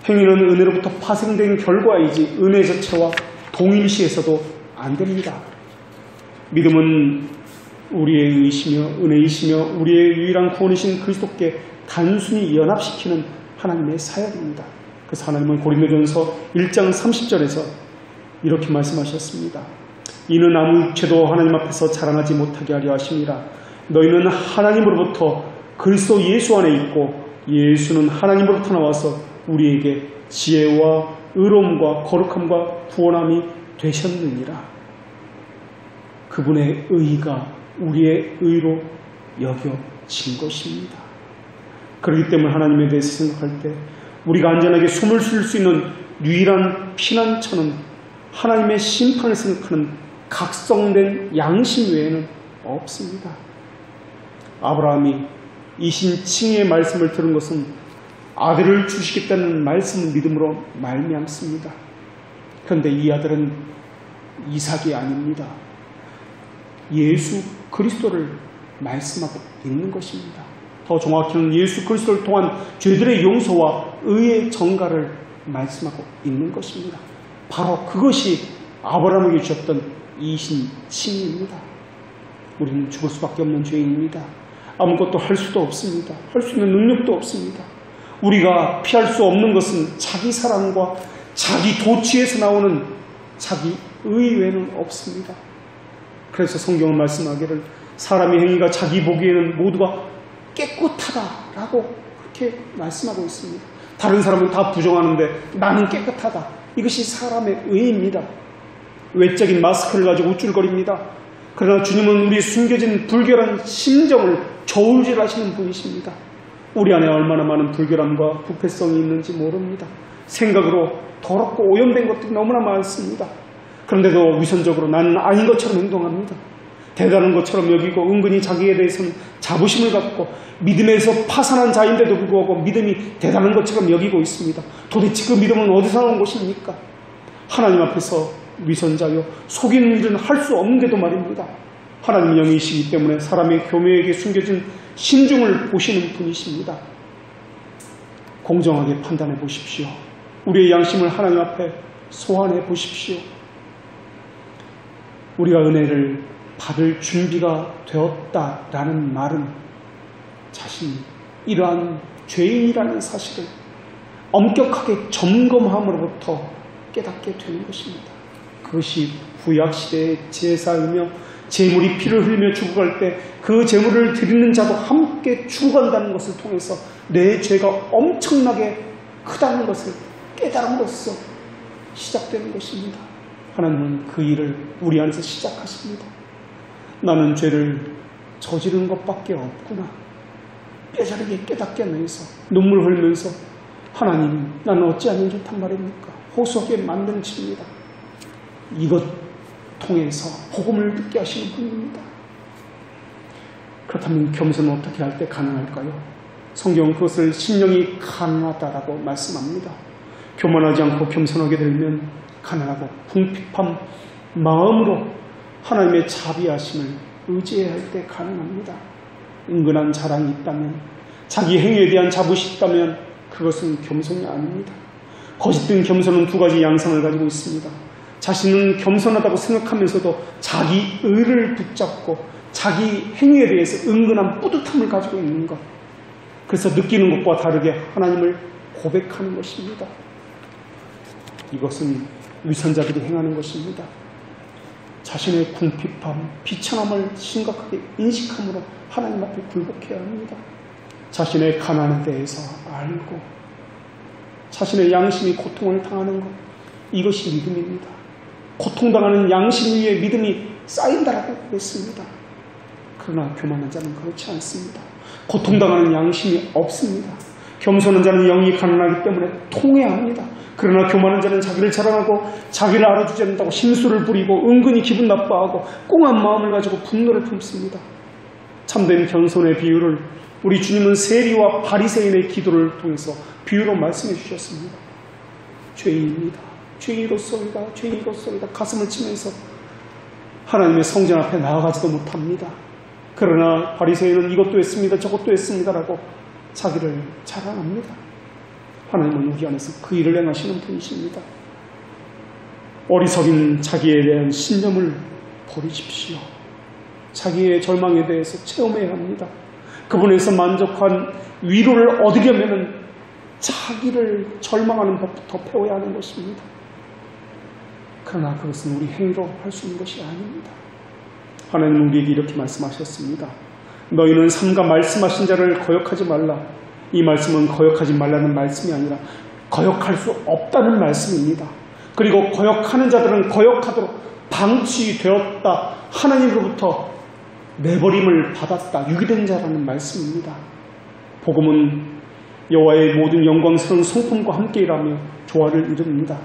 행위는 은혜로부터 파생된 결과이지 은혜 자체와 동일시해서도 안 됩니다. 믿음은 우리의 의시며 은혜이시며 우리의 유일한 구원이신 그리스도께 단순히 연합시키는 하나님의 사역입니다. 그래서 하나님은 고린도전서 1장 30절에서 이렇게 말씀하셨습니다. 이는 아무 육체도 하나님 앞에서 자랑하지 못하게 하려 하심이라. 너희는 하나님으로부터 그리스도 예수 안에 있고 예수는 하나님으로부터 나와서 우리에게 지혜와 의로움과 거룩함과 구원함이 되셨느니라. 그분의 의가 우리의 의로 여겨진 것입니다. 그렇기 때문에 하나님에 대해서 생각할 때 우리가 안전하게 숨을 쉴 수 있는 유일한 피난처는 하나님의 심판을 생각하는 각성된 양심 외에는 없습니다. 아브라함이 이신칭의 말씀을 들은 것은 아들을 주시겠다는 말씀을 믿음으로 말미암습니다. 그런데 이 아들은 이삭이 아닙니다. 예수 그리스도를 말씀하고 있는 것입니다. 더 정확히는 예수 그리스도를 통한 죄들의 용서와 의의 전가를 말씀하고 있는 것입니다. 바로 그것이 아브라함에게 주셨던 이신칭입니다. 우리는 죽을 수밖에 없는 죄인입니다. 아무것도 할 수도 없습니다. 할 수 있는 능력도 없습니다. 우리가 피할 수 없는 것은 자기 사랑과 자기 도취에서 나오는 자기 의 외에는 없습니다. 그래서 성경은 말씀하기를 사람의 행위가 자기 보기에는 모두가 깨끗하다라고 그렇게 말씀하고 있습니다. 다른 사람은 다 부정하는데 나는 깨끗하다. 이것이 사람의 의입니다. 외적인 마스크를 가지고 우쭐거립니다. 그러나 주님은 우리 숨겨진 불결한 심정을 저울질하시는 분이십니다. 우리 안에 얼마나 많은 불결함과 부패성이 있는지 모릅니다. 생각으로 더럽고 오염된 것들이 너무나 많습니다. 그런데도 위선적으로 나는 아닌 것처럼 행동합니다. 대단한 것처럼 여기고 은근히 자기에 대해서는 자부심을 갖고 믿음에서 파산한 자인데도 불구하고 믿음이 대단한 것처럼 여기고 있습니다. 도대체 그 믿음은 어디서 나온 것입니까? 하나님 앞에서 위선자요 속이는 일은 할 수 없는데도 말입니다. 하나님 영이시기 때문에 사람의 교묘에게 숨겨진 심중을 보시는 분이십니다. 공정하게 판단해 보십시오. 우리의 양심을 하나님 앞에 소환해 보십시오. 우리가 은혜를 받을 준비가 되었다라는 말은 자신이 이러한 죄인이라는 사실을 엄격하게 점검함으로부터 깨닫게 되는 것입니다. 그것이 구약시대의 제사이며 제물이 피를 흘리며 죽어갈 때 그 제물을 드리는 자도 함께 죽어간다는 것을 통해서 내 죄가 엄청나게 크다는 것을 깨달음으로써 시작되는 것입니다. 하나님은 그 일을 우리 안에서 시작하십니다. 나는 죄를 저지른 것밖에 없구나. 뼈저리게 깨닫게 하면서 눈물 흘리면서 하나님 나는 어찌하면 좋단 말입니까? 호소하게 만든 집입니다. 이것 통해서 복음을 듣게 하시는 분입니다. 그렇다면 겸손은 어떻게 할 때 가능할까요? 성경은 그것을 심령이 가능하다라고 말씀합니다. 교만하지 않고 겸손하게 되면 가능하고 궁핍한 마음으로 하나님의 자비하심을 의지해야 할 때 가능합니다. 은근한 자랑이 있다면, 자기 행위에 대한 자부심이 있다면 그것은 겸손이 아닙니다. 거짓된 겸손은 두 가지 양상을 가지고 있습니다. 자신은 겸손하다고 생각하면서도 자기 의를 붙잡고 자기 행위에 대해서 은근한 뿌듯함을 가지고 있는 것. 그래서 느끼는 것과 다르게 하나님을 고백하는 것입니다. 이것은 위선자들이 행하는 것입니다. 자신의 궁핍함, 비천함을 심각하게 인식함으로 하나님 앞에 굴복해야 합니다. 자신의 가난에 대해서 알고 자신의 양심이 고통을 당하는 것, 이것이 믿음입니다. 고통당하는 양심 위에 믿음이 쌓인다라고 했습니다. 그러나 교만한 자는 그렇지 않습니다. 고통당하는 양심이 없습니다. 겸손한 자는 영이 가난하기 때문에 통회합니다. 그러나 교만한 자는 자기를 자랑하고 자기를 알아주지 않는다고 심술을 부리고 은근히 기분 나빠하고 꽁한 마음을 가지고 분노를 품습니다. 참된 겸손의 비유를 우리 주님은 세리와 바리새인의 기도를 통해서 비유로 말씀해 주셨습니다. 죄인입니다. 죄인으로서이다 가슴을 치면서 하나님의 성전 앞에 나아가지도 못합니다. 그러나 바리새인은 이것도 했습니다. 저것도 했습니다라고 자기를 자랑합니다. 하나님은 우리 안에서 그 일을 행하시는 분이십니다. 어리석인 자기에 대한 신념을 버리십시오. 자기의 절망에 대해서 체험해야 합니다. 그분에서 만족한 위로를 얻으려면 자기를 절망하는 법부터 배워야 하는 것입니다. 그러나 그것은 우리 행위로 할 수 있는 것이 아닙니다. 하나님은 우리에게 이렇게 말씀하셨습니다. 너희는 삼가 말씀하신 자를 거역하지 말라. 이 말씀은 거역하지 말라는 말씀이 아니라 거역할 수 없다는 말씀입니다. 그리고 거역하는 자들은 거역하도록 방치되었다. 하나님으로부터 내버림을 받았다. 유기된 자라는 말씀입니다. 복음은 여호와의 모든 영광스러운 성품과 함께 일하며 조화를 이룹니다.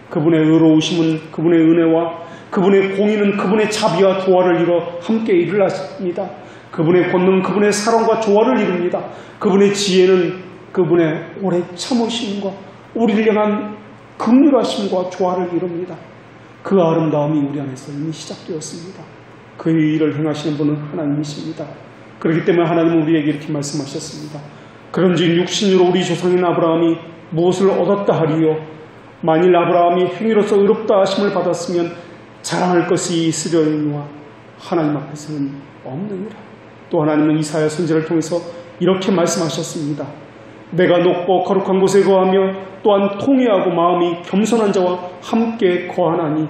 그분의 의로우심은 그분의 은혜와 그분의 공의는 그분의 자비와 조화를 이루어 함께 일을 하십니다. 그분의 권능은 그분의 사랑과 조화를 이룹니다. 그분의 지혜는 그분의 오래 참으심과 우리를 향한 긍휼하심과 조화를 이룹니다. 그 아름다움이 우리 안에서 이미 시작되었습니다. 그 일을 행하시는 분은 하나님이십니다. 그렇기 때문에 하나님은 우리에게 이렇게 말씀하셨습니다. 그런즉 육신으로 우리 조상인 아브라함이 무엇을 얻었다 하리요? 만일 아브라함이 행위로서 의롭다 하심을 받았으면 자랑할 것이 있으려니와 하나님 앞에서는 없느니라. 또 하나님은 이사야 선지자를 통해서 이렇게 말씀하셨습니다. 내가 높고 거룩한 곳에 거하며 또한 통회하고 마음이 겸손한 자와 함께 거하나니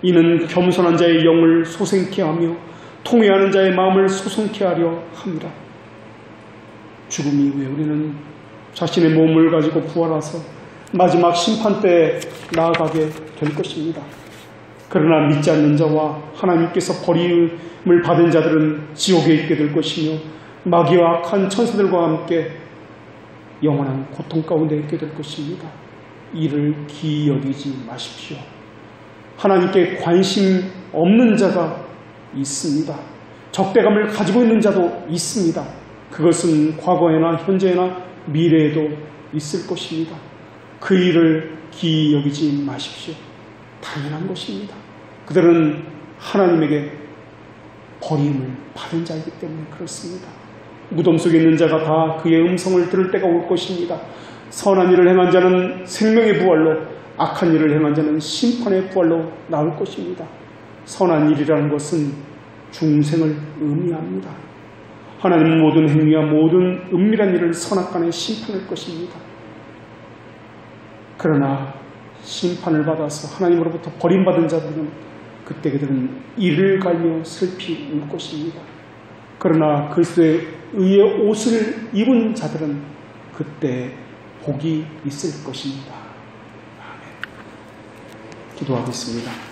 이는 겸손한 자의 영을 소생케 하며 통회하는 자의 마음을 소송케 하려 함이라. 죽음 이후에 우리는 자신의 몸을 가지고 부활하서 마지막 심판대에 나아가게 될 것입니다. 그러나 믿지 않는 자와 하나님께서 버림을 받은 자들은 지옥에 있게 될 것이며 마귀와 악한 천사들과 함께 영원한 고통 가운데 있게 될 것입니다. 이를 기이 여기지 마십시오. 하나님께 관심 없는 자가 있습니다. 적대감을 가지고 있는 자도 있습니다. 그것은 과거에나 현재나 미래에도 있을 것입니다. 그 일을 기이 여기지 마십시오. 당연한 것입니다. 그들은 하나님에게 버림을 받은 자이기 때문에 그렇습니다. 무덤 속에 있는 자가 다 그의 음성을 들을 때가 올 것입니다. 선한 일을 행한 자는 생명의 부활로, 악한 일을 행한 자는 심판의 부활로 나올 것입니다. 선한 일이라는 것은 중생을 의미합니다. 하나님은 모든 행위와 모든 은밀한 일을 선악간에 심판할 것입니다. 그러나 심판을 받아서 하나님으로부터 버림받은 자들은 그때 그들은 이를 갈며 슬피 울 것입니다. 그러나 그리스도의 의의 옷을 입은 자들은 그때 복이 있을 것입니다. 아멘. 기도하겠습니다.